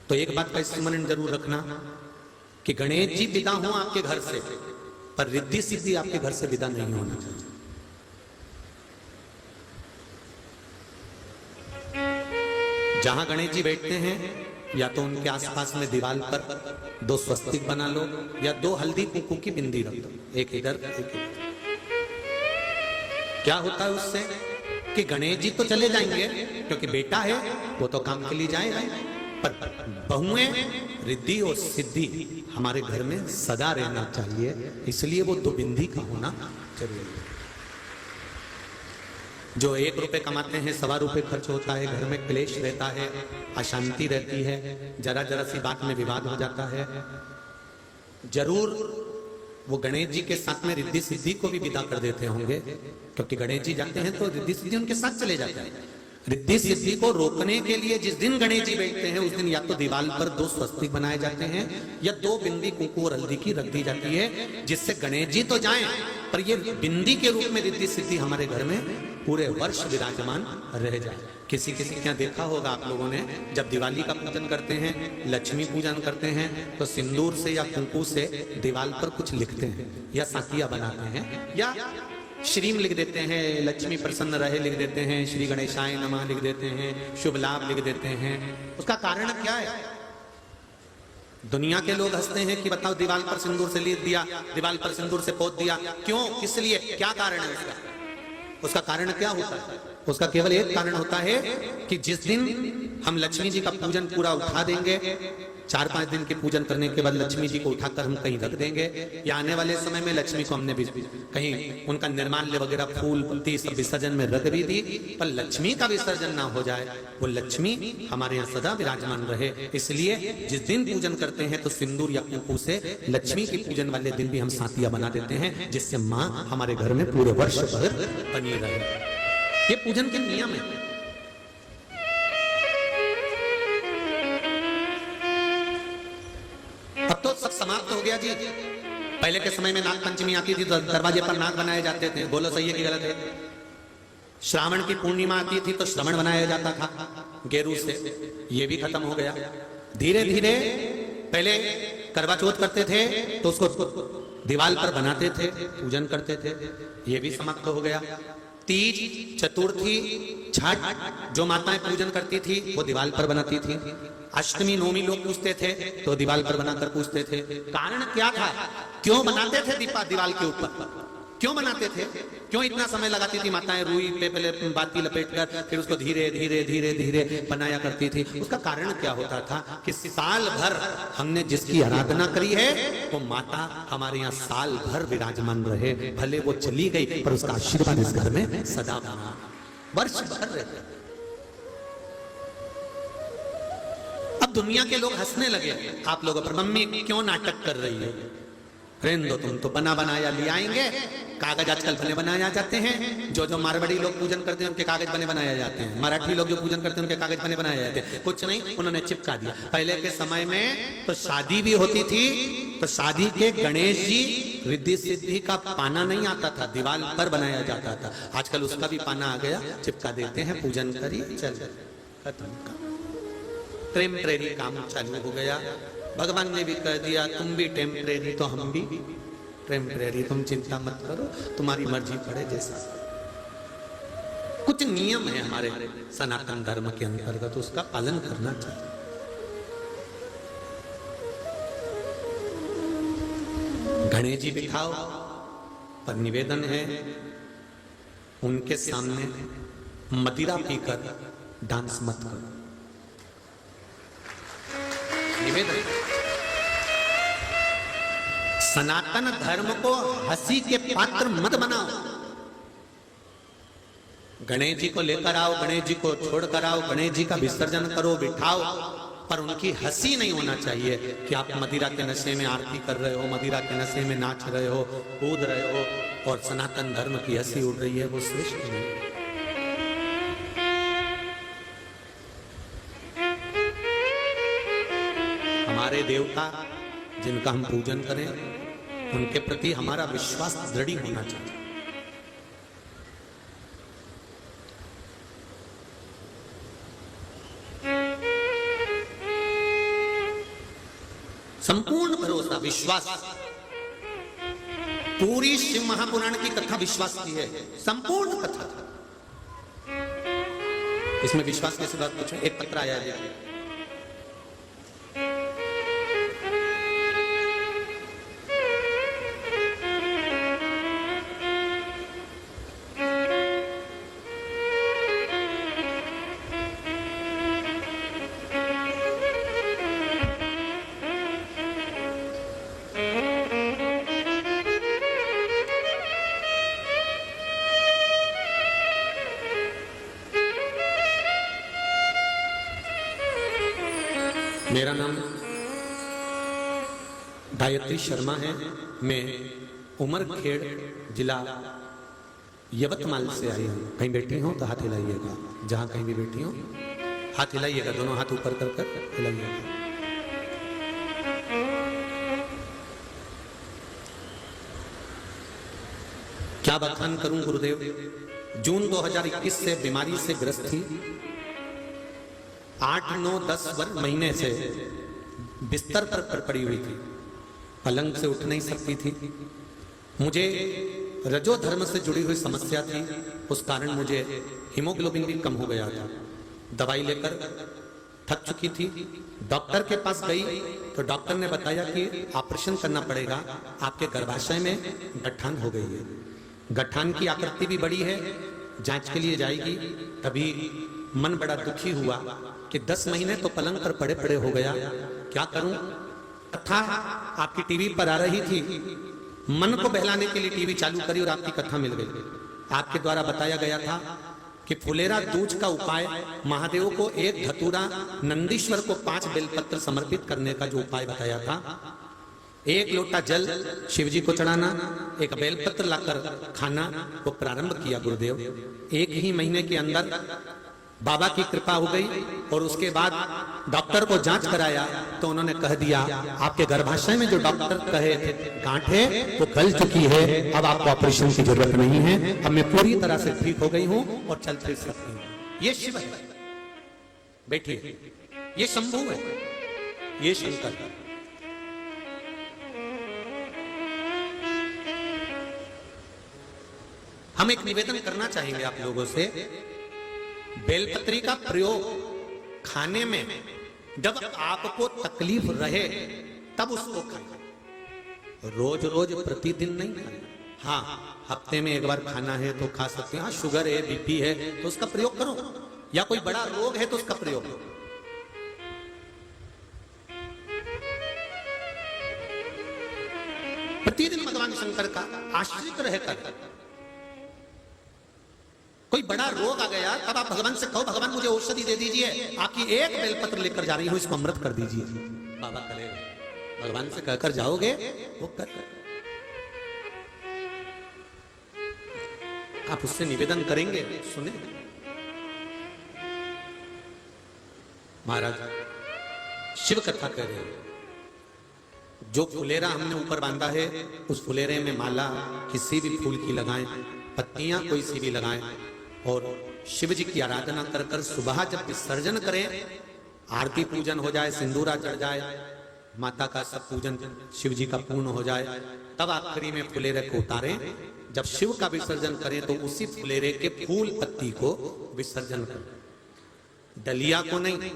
Speaker 1: तो एक बात का स्मरण जरूर रखना कि गणेश जी विदा हो आपके घर से पर रिद्धि सिद्धि आपके घर से विदा नहीं होना चाहिए। जहां गणेश जी बैठते हैं या तो उनके आसपास में दीवार पर 2 स्वस्तिक बना लो या 2 हल्दी कुंकू की बिंदी रख दो, एक इधर एक इधर। क्या होता है उससे कि गणेश जी तो चले जाएंगे क्योंकि बेटा है वो तो काम के लिए जाएगा, पर बहुएं रिद्धि और सिद्धि हमारे घर में सदा रहना चाहिए, इसलिए वो 2 बिंदी का होना जरूरी है। जो 1 रुपए कमाते हैं 1.25 रुपए खर्च होता है, घर में क्लेश रहता है, अशांति रहती है, जरा जरा सी बात में विवाद हो जाता है। जरूर वो गणेश जी के साथ में रिद्धि सिद्धि को भी विदा कर देते होंगे, क्योंकि गणेश जी जाते हैं तो रिद्धि सिद्धि उनके साथ चले जाते हैं। रिद्धि सिद्धि को रोकने के लिए जिस दिन गणेश जी बैठते हैं उस दिन या तो दीवार पर 2 स्वस्तिक बनाए जाते हैं या 2 बिंदी कुंकू और हल्दी की रख दी जाती है, जिससे गणेश जी तो जाएं पर ये बिंदी के रूप में रिद्धि सिद्धि हमारे घर में पूरे वर्ष विराजमान रह जाए। किसी किसी क्या देखा होगा आप लोगों ने, जब दिवाली का पूजन करते हैं, लक्ष्मी पूजन करते हैं तो सिंदूर से या कुंकू से दीवार पर कुछ लिखते हैं या साकिया बनाते हैं या श्रीम लिख देते हैं, लक्ष्मी प्रसन्न रहे लिख देते हैं, श्री गणेशाय नमः लिख देते हैं, शुभ लाभ लिख देते हैं। उसका कारण क्या है? दुनिया के लोग हंसते हैं कि बताओ दीवार पर सिंदूर से लिख दिया, दीवार पर सिंदूर से पोत दिया, क्यों, किस लिए, क्या कारण है उसका? उसका कारण क्या होता है? उसका केवल एक कारण होता है कि जिस दिन हम लक्ष्मी जी का पूजन पूरा उठा देंगे, 4-5 दिन के पूजन करने के बाद लक्ष्मी जी को उठाकर हम कहीं रख देंगे, या आने वाले समय में लक्ष्मी को हमने भी कहीं उनका निर्माल्य वगैरह फूल पत्ती सब विसर्जन में रख भी दी, पर लक्ष्मी का विसर्जन ना हो जाए, वो लक्ष्मी हमारे यहाँ सदा विराजमान रहे। इसलिए जिस दिन पूजन करते हैं तो सिंदूर या कुंकू से लक्ष्मी के पूजन वाले दिन भी हम सातिया बना देते हैं, जिससे माँ हमारे घर में पूरे वर्ष भर बनी रहे। ये पूजन के नियम है। अब तो सब समाप्त हो गया जी। पहले के समय में नाग पंचमी आती थी तो दरवाजे पर नाग बनाए जाते थे, बोलो सही है कि गलत है? श्रावण की पूर्णिमा आती थी तो श्रवण बनाया जाता था गेरू से, ये भी खत्म हो गया। धीरे धीरे पहले करवा चौथ करते थे तो उसको दीवार पर बनाते थे, पूजन करते थे, ये भी समाप्त हो गया। तीज, चतुर्थी, छठ जो माताएं पूजन करती थी वो दीवार पर बनाती थी। अष्टमी नवमी लोग पूछते थे तो दीवार पर बनाकर पूछते थे। कारण क्या था? क्यों बनाते थे दीवार के ऊपर? क्यों बनाते थे? क्यों इतना समय लगाती थी माताएं रुई पे पहले बाती लपेटकर फिर उसको धीरे धीरे धीरे धीरे बनाया करती थी? उसका कारण क्या होता था कि साल भर हमने जिसकी आराधना करी है वो माता हमारे यहाँ साल भर विराजमान रहे, भले वो चली गई पर उसका आशीर्वाद इस घर में सदा बना, वर्ष भर रहे। अब दुनिया के लोग हंसने लगे आप लोगों पर, मम्मी क्यों नाटक कर रही है? रहने दो, तुम तो बना बनाया ले आएंगे। कागज आजकल बने बनाए जाते हैं, जो मारवाड़ी लोग पूजन करते हैं उनके कागज बने बनाए जाते हैं, मराठी लोग जो पूजन करते हैं उनके कागज बने बनाए जाते हैं। कुछ नहीं, उन्होंने चिपका दिया। पहले के समय में तो शादी भी होती थी तो शादी के गणेश जी रिद्धि सिद्धि का पाना नहीं आता था, दीवार पर बनाया जाता था। आजकल उसका भी पाना आ गया, चिपका देते हैं, पूजन करिए, चल खत्म। टेम्परेरी काम चालू हो गया। भगवान ने भी कह दिया तुम भी टेम्परेरी तो हम भी टेम्परेरी, तुम चिंता मत करो, तुम्हारी मर्जी पड़े जैसा। कुछ नियम है हमारे सनातन धर्म के अंतर्गत, उसका पालन करना चाहिए। गणेश जी बिठाओ, पर निवेदन है उनके सामने मदिरा पीकर डांस मत करो। निवेदन, सनातन धर्म को हंसी के पात्र मत बनाओ। गणेश जी को लेकर आओ, गणेश जी को छोड़कर आओ, गणेश जी का विसर्जन करो, बिठाओ, पर उनकी हंसी नहीं होना चाहिए कि आप मदिरा के नशे में आरती कर रहे हो, मदिरा के नशे में नाच रहे हो, कूद रहे हो और सनातन धर्म की हंसी उड़ रही है, वो श्रेष्ठ नहीं। हमारे देवता जिनका हम पूजन करें उनके प्रति हमारा विश्वास दृढ़ होना चाहिए। संपूर्ण भरोसा, विश्वास। पूरी शिव महापुराण की कथा विश्वास की है, संपूर्ण कथा। इसमें विश्वास कैसे बात पूछो? एक पत्र आया है, देखिए। मेरा नाम गायत्री शर्मा है। मैं उमरखेड़ जिला यवतमाल से आई हूँ। कहीं बैठी हूँ तो हाथ हिलाइएगा, जहाँ कहीं भी बैठी हूँ हाथ हिलाइएगा, दोनों हाथ ऊपर कर कर हिलाइएगा। क्या बखान करूं गुरुदेव। जून 2021 से बीमारी से ग्रस्त थी। 8, 9, 10 महीने से बिस्तर पर पड़ी हुई थी, पलंग से उठ नहीं सकती थी। मुझे रजो धर्म से जुड़ी हुई समस्या थी, उस कारण मुझे हीमोग्लोबिन भी कम हो गया था। दवाई लेकर थक चुकी थी। डॉक्टर के पास गई तो डॉक्टर ने बताया कि ऑपरेशन करना पड़ेगा, आपके गर्भाशय में गठान हो गई है। गठान की आकृति भी बड़ी है, जांच के लिए जाएगी। तभी मन बड़ा दुखी हुआ कि 10 महीने तो पलंग पर पड़े पड़े हो गया, क्या करूं। कथा आपकी टीवी पर आ रही थी, मन को बहलाने के लिए टीवी चालू करी और आपकी कथा मिल गई। आपके द्वारा बताया गया था कि फुलेरा दूज का उपाय, महादेव को 1 धतूरा, नंदीश्वर को 5 बेलपत्र समर्पित करने का जो उपाय बताया था, 1 लोटा जल शिव जी को चढ़ाना, 1 बेलपत्र लाकर खाना, वो प्रारंभ किया गुरुदेव। 1 ही महीने के अंदर बाबा की कृपा हो गई और उसके बाद डॉक्टर को जांच कराया तो उन्होंने कह दिया आपके गर्भाशय में जो डॉक्टर कहे थे गांठ है वो गल चुकी है, अब आपको ऑपरेशन की जरूरत नहीं है, अब मैं पूरी तरह से ठीक हो गई हूं और चल फिर सकती हूं। ये शिव है, बैठिए, ये शंभू है, ये शंकर है। हम एक निवेदन करना चाहेंगे आप लोगों से, बेलपत्री का प्रयोग खाने में जब आपको तकलीफ रहे तब उसको खाएं, रोज रोज प्रतिदिन नहीं खाएं। हाँ, हफ्ते में 1 बार खाना है तो खा सकते हैं। हाँ, शुगर है, बीपी है तो उसका प्रयोग करो, या कोई बड़ा रोग है तो उसका प्रयोग करो। प्रतिदिन भगवान शंकर का आश्रित रहकर, कोई बड़ा रोग आ गया तब आप भगवान से कहो भगवान मुझे औषधि दे दीजिए, आपकी 1 बेलपत्र लेकर जा रही हूं, इसको अमृत कर दीजिए। बाबा करेगा, भगवान से कहकर जाओगे वो कर। आप उससे निवेदन करेंगे, सुने महाराज शिव कथा कह रहे हैं। जो फुलेरा हमने ऊपर बांधा है उस फुलेरे में माला किसी भी फूल की लगाएं, पत्तियां कोई सी भी लगाएं और शिव जी की आराधना कर कर सुबह जब विसर्जन करें, आरती पूजन हो जाए, सिंदूरा चढ़ जाए, माता का सब पूजन शिव जी का पूर्ण हो जाए, तब आखिरी में फुलेरे को उतारें। जब शिव का विसर्जन करें तो उसी फुलेरे के फूल पत्ती को विसर्जन करें, डलिया को नहीं।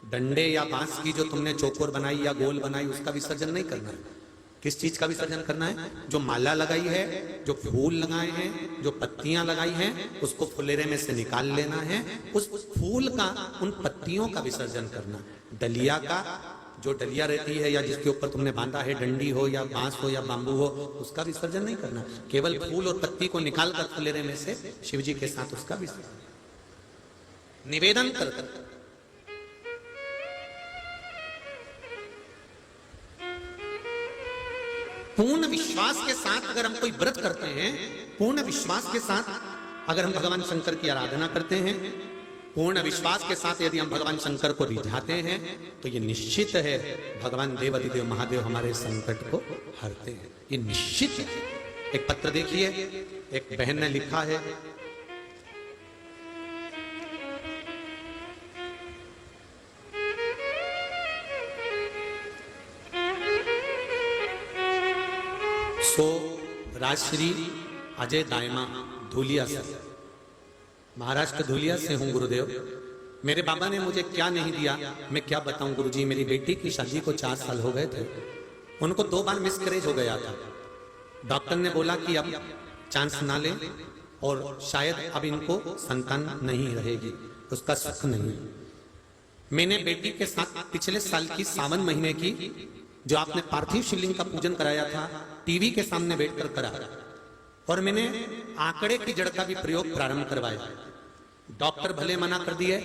Speaker 1: डंडे या बांस की जो तुमने चौकोर बनाई या गोल बनाई उसका विसर्जन नहीं करना है। किस चीज का विसर्जन करना है? जो माला लगाई है, जो फूल लगाए हैं, जो पत्तियां लगाई हैं, उसको फुलेरे में से निकाल लेना है। उस फूल का, उन पत्तियों का विसर्जन करना। डलिया का, जो डलिया रहती है या जिसके ऊपर तुमने बांधा है, डंडी हो या बांस हो या बांबू हो, उसका विसर्जन नहीं करना। केवल फूल और पत्ती को निकाल कर फुलेरे में से शिव जी के साथ उसका विसर्जन। निवेदन कर पूर्ण विश्वास के साथ अगर हम कोई व्रत करते हैं, पूर्ण विश्वास के साथ अगर हम भगवान शंकर की आराधना करते हैं, पूर्ण विश्वास के साथ यदि हम भगवान शंकर को रिझाते हैं, तो ये निश्चित है भगवान देवाधिदेव महादेव हमारे संकट को हरते हैं। ये निश्चित है। एक पत्र देखिए, एक बहन ने लिखा है, राजश्री अजय दायमा धूलिया से, महाराष्ट्र धूलिया से हूं गुरुदेव। मेरे बाबा ने मुझे क्या नहीं दिया मैं क्या बताऊं गुरुजी। मेरी बेटी की शादी को 4 साल हो गए थे, उनको 2 बार मिसकैरेज हो गया था। डॉक्टर ने बोला कि अब चांस ना ले और शायद अब इनको संतान नहीं रहेगी, उसका सुख नहीं। मैंने बेटी के साथ पिछले साल की सावन महीने की जो आपने पार्थिव शिवलिंग का पूजन कराया था टीवी के सामने बैठकर करा, और मैंने आंकड़े की जड़ का भी प्रयोग प्रारंभ करवाया। डॉक्टर भले मना कर दिए,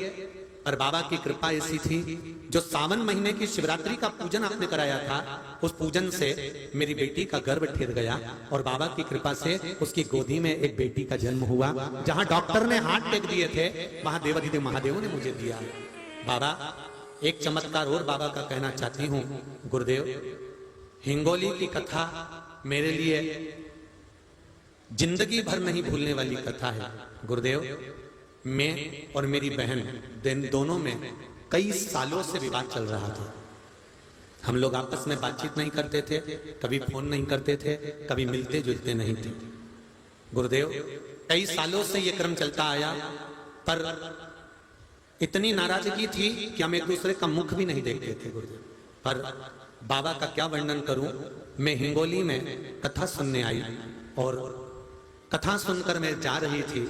Speaker 1: पर बाबा की कृपा ऐसी थी, जो सावन महीने की शिवरात्रि का पूजन आपने कराया था, उस पूजन से मेरी बेटी का गर्भ ठिर गया और बाबा की कृपा से उसकी गोदी में एक बेटी का जन्म हुआ। जहां डॉक्टर ने हाथ टेक दिए थे वहां देवाधिदेव महादेव ने मुझे दिया। बाबा एक चमत्कार और बाबा का कहना चाहती हूं गुरुदेव। हिंगोली की कथा मेरे लिए जिंदगी भर नहीं भूलने वाली कथा है गुरुदेव। मैं और मेरी बहन दोनों में कई सालों से विवाद चल रहा था। हम लोग आपस में बातचीत नहीं करते थे, कभी फोन नहीं करते थे, कभी मिलते जुलते नहीं थे गुरुदेव। कई सालों से ये क्रम चलता आया, पर इतनी नाराजगी थी कि हम एक दूसरे का मुख भी नहीं देखते थे गुरुदेव। पर बाबा का क्या वर्णन करूं। मैं हिंगोली में कथा सुनने आई और कथा सुनकर मैं जा रही थी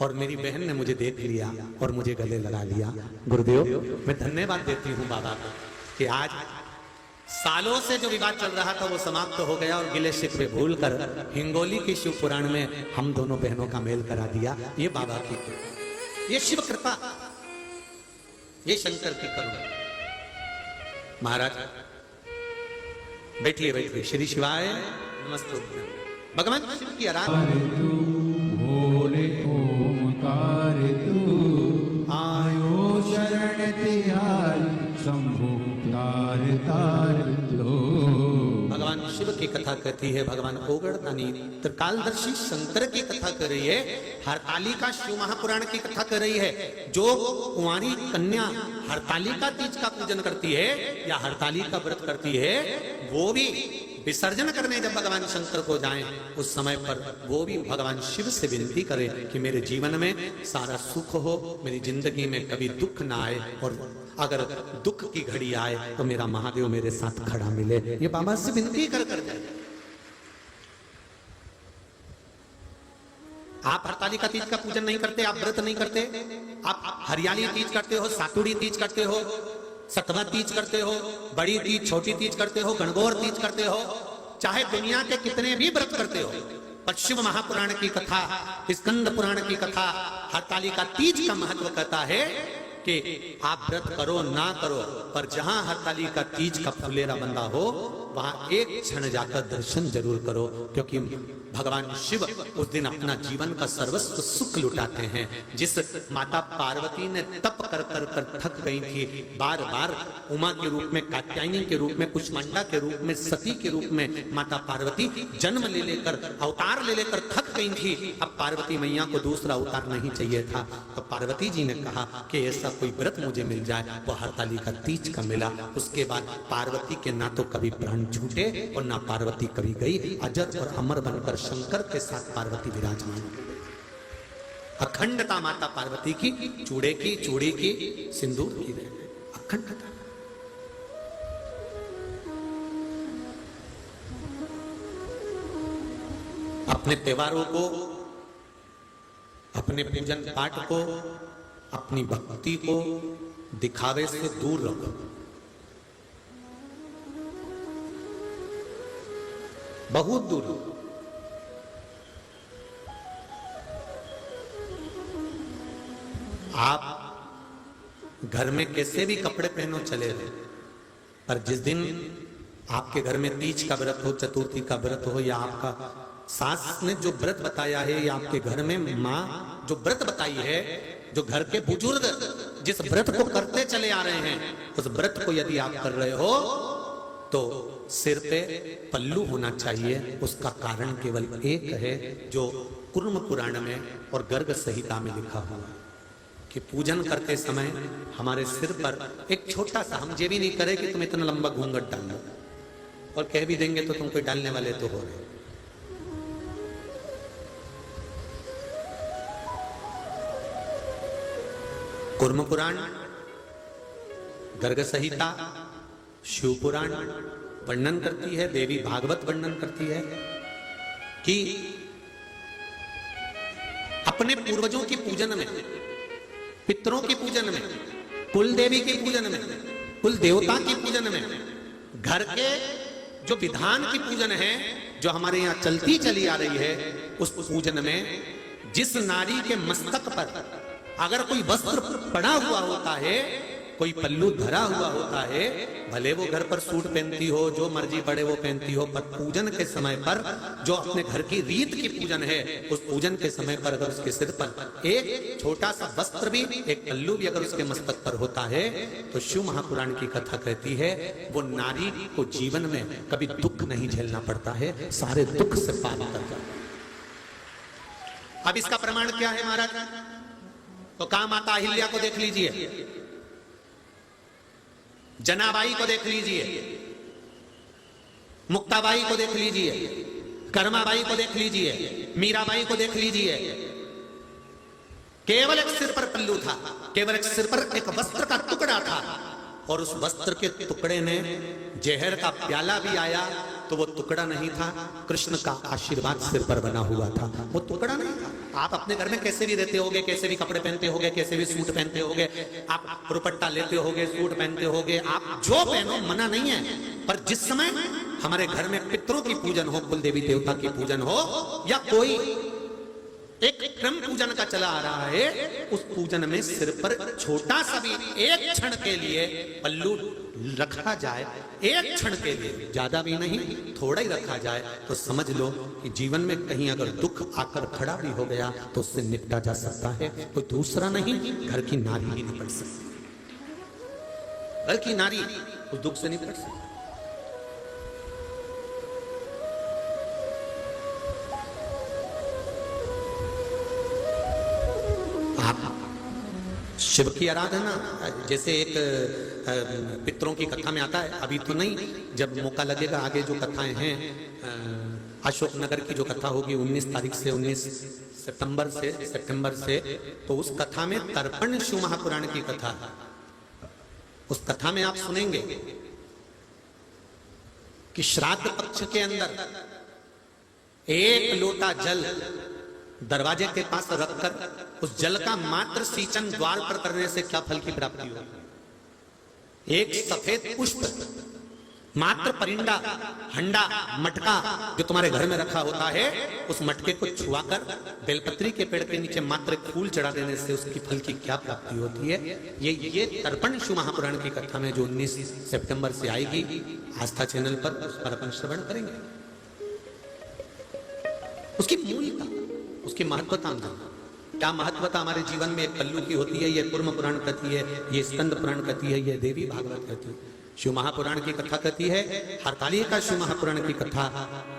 Speaker 1: और मेरी बहन ने मुझे देख लिया और मुझे गले लगा लिया। गुरुदेव मैं धन्यवाद देती हूँ बाबा को कि आज सालों से जो विवाद चल रहा था वो समाप्त हो गया और गिले शिकवे भूल कर हिंगोली की शिव पुराण में हम दोनों बहनों का मेल करा दिया। ये बाबा की कृपा, ये शिव कृपा, ये शंकर की करुणा। महाराज बैठिए बैठिए। श्री शिवाय नमस्ते। भगवान शिव की आराधना।
Speaker 2: भोले ओमकार तू आयो शरण तिहारी शंभु तार तार लो।
Speaker 1: भगवान शिव की कथा कहती है, भगवान ओगड़दानी त्रिकालदर्शी शंकर की कथा कर रही है, हरतालिका शिव महापुराण की कथा कर रही है। जो कुंवारी कन्या हरतालिका तीज का पूजन करती है या हरतालिका व्रत करती है, वो भी विसर्जन करने जब भगवान शंकर को जाएं, उस समय पर वो भी भगवान शिव से विनती करे कि मेरे जीवन में सारा सुख हो, मेरी जिंदगी में कभी दुख ना आए, और अगर दुख की घड़ी आए तो मेरा महादेव मेरे साथ खड़ा मिले। ये बाबा से विनती कर जाए। आप हरतालिका तीज का पूजन नहीं करते, आप व्रत नहीं करते, आप हरियाली तीज करते हो, सातुड़ी तीज करते हो, सतवा तीज करते हो, बड़ी तीज छोटी तीज करते हो, गणगौर तीज करते हो, चाहे दुनिया के कितने भी व्रत करते हो, पर शिव महापुराण की कथा, स्कंद पुराण की कथा हरतालिका तीज का महत्व कहता है कि आप व्रत करो ना करो, पर जहां हरतालिका तीज का फुलेरा बंधा हो वहां एक क्षण जाकर दर्शन जरूर करो, क्योंकि भगवान शिव उस दिन अपना जीवन का सर्वस्व सुख लुटाते हैं। जिस माता पार्वती ने तप कर कर कर थक गई थी, बार बार उमा के रूप में, कात्यायनी के रूप में, कुष्मांडा के रूप में, सती के रूप में माता पार्वती जन्म ले लेकर, अवतार ले लेकर थक गई थी। अब पार्वती मैया को दूसरा अवतार नहीं चाहिए था, तो पार्वती जी ने कहा कि ऐसा कोई व्रत मुझे मिल जाए, वो हरतालिका तीज का मिला। उसके बाद पार्वती के ना तो कभी प्राण छूटे और ना पार्वती कभी गई, अजर और अमर बनकर शंकर के साथ पार्वती विराजमान। अखंडता माता पार्वती की, चूड़े की, चूड़ी की, सिंदूर की रह गई अखंडता। अपने त्योहारों को, अपने पूजन पाठ को, अपनी भक्ति को दिखावे से दूर रखो। बहुत दूर रखो। आप घर में कैसे भी कपड़े पहनो चले रहे, पर जिस दिन आपके घर में तीज का व्रत हो, चतुर्थी का व्रत हो, या आपका सास ने जो व्रत बताया है, या आपके घर में माँ जो व्रत बताई है, जो घर के बुजुर्ग जिस व्रत को करते चले आ रहे हैं, उस व्रत को यदि आप कर रहे हो तो सिर पे पल्लू होना चाहिए। उसका कारण केवल एक है, जो कुर्म पुराण में और गर्ग संहिता में लिखा हुआ है कि पूजन करते समय हमारे सिर पर एक छोटा सा, हम ये भी नहीं करे कि तुम इतना लंबा घूंघट डाल लो, और कह भी देंगे तो तुम कोई डालने वाले तो हो रहे, कूर्म पुराण, गर्ग संहिता, शिव पुराण वर्णन करती है, देवी भागवत वर्णन करती है कि अपने पूर्वजों की पूजन में, पितरों की पूजन में, कुल देवी की पूजन में, कुल देवता की पूजन में, घर के जो विधान की पूजन है, जो हमारे यहां चलती चली आ रही है, उस पूजन में जिस नारी के मस्तक पर अगर कोई वस्त्र पड़ा हुआ होता है, कोई पल्लू धरा हुआ होता है, भले वो घर पर सूट पहनती हो, जो मर्जी पड़े वो पहनती हो, पर पूजन के समय पर जो अपने घर की रीत की पूजन है, उस पूजन के समय पर अगर उसके सिर पर एक छोटा सा वस्त्र भी, एक पल्लू भी अगर उसके मस्तक पर होता है, तो शिव महापुराण की कथा कहती है वो नारी को जीवन में कभी दुख नहीं झेलना पड़ता है, सारे दुख से पार कर जाता है। अब इसका प्रमाण क्या है महाराज? तो कहा माता अहिल्या को देख लीजिए, जनाबाई को देख लीजिए, मुक्ताबाई को देख लीजिए, कर्माबाई को देख लीजिए, मीराबाई को देख लीजिए। केवल एक सिर पर पल्लू था, केवल एक सिर पर एक वस्त्र का टुकड़ा था, और उस वस्त्र के टुकड़े में जहर का प्याला भी आया तो वो टुकड़ा नहीं था, कृष्ण का आशीर्वाद सिर पर बना हुआ था, वो टुकड़ा नहीं था। आप अपने घर में कैसे भी रहते होगे, कैसे भी कपड़े पहनते होगे, कैसे भी सूट पहनते होगे, आप दुपट्टा लेते होगे, सूट पहनते होगे, आप जो पहनो मना नहीं है, पर जिस समय हमारे घर में पितरों की पूजन हो, कुल देवी देवता की पूजन हो, या कोई एक क्रम पूजन का चला आ रहा है, उस पूजन में सिर पर छोटा सा भी एक क्षण के लिए पल्लू रखा जाए, एक क्षण के लिए, ज्यादा भी नहीं, थोड़ा ही रखा जाए, तो समझ लो कि जीवन में कहीं अगर दुख आकर खड़ा भी हो गया तो उससे निपटा जा सकता है। कोई दूसरा नहीं, घर की नारी ही निपट सकती, घर की नारी उस दुख से निपट सकती। शिव की आराधना, जैसे एक पितरों की कथा में आता है, अभी तो नहीं, जब मौका लगेगा आगे जो कथाएं हैं, अशोकनगर की जो कथा होगी 19 तारीख से 19 सितंबर से, तो उस कथा में तर्पण शिव महापुराण की कथा, उस कथा में आप सुनेंगे कि श्राद्ध पक्ष के अंदर एक लोटा जल दरवाजे के पास रखकर उस जल का मात्र सींचन द्वार पर करने से क्या फल की प्राप्ति हो? एक सफेद पुष्प, मात्र परिंदा, हंडा, मटका जो तुम्हारे घर में रखा होता है, उस मटके को छुआकर बेलपत्री के पेड़ के नीचे मात्र एक फूल चढ़ा देने से उसकी फल की क्या प्राप्ति होती है? ये तर्पण शिव महापुराण की कथा में जो 19 सितंबर से आएगी आस्था चैनल पर, उस पर अपन श्रवण करेंगे। उसकी मूलता, उसकी महत्वता, क्या महत्वता हमारे जीवन में एक पल्लू की होती है, ये कूर्म पुराण कहती है, ये स्कंद पुराण कहती है, ये देवी भागवत कहती है, शिव महापुराण की कथा कहती है। हरतालिका शिव महापुराण की कथा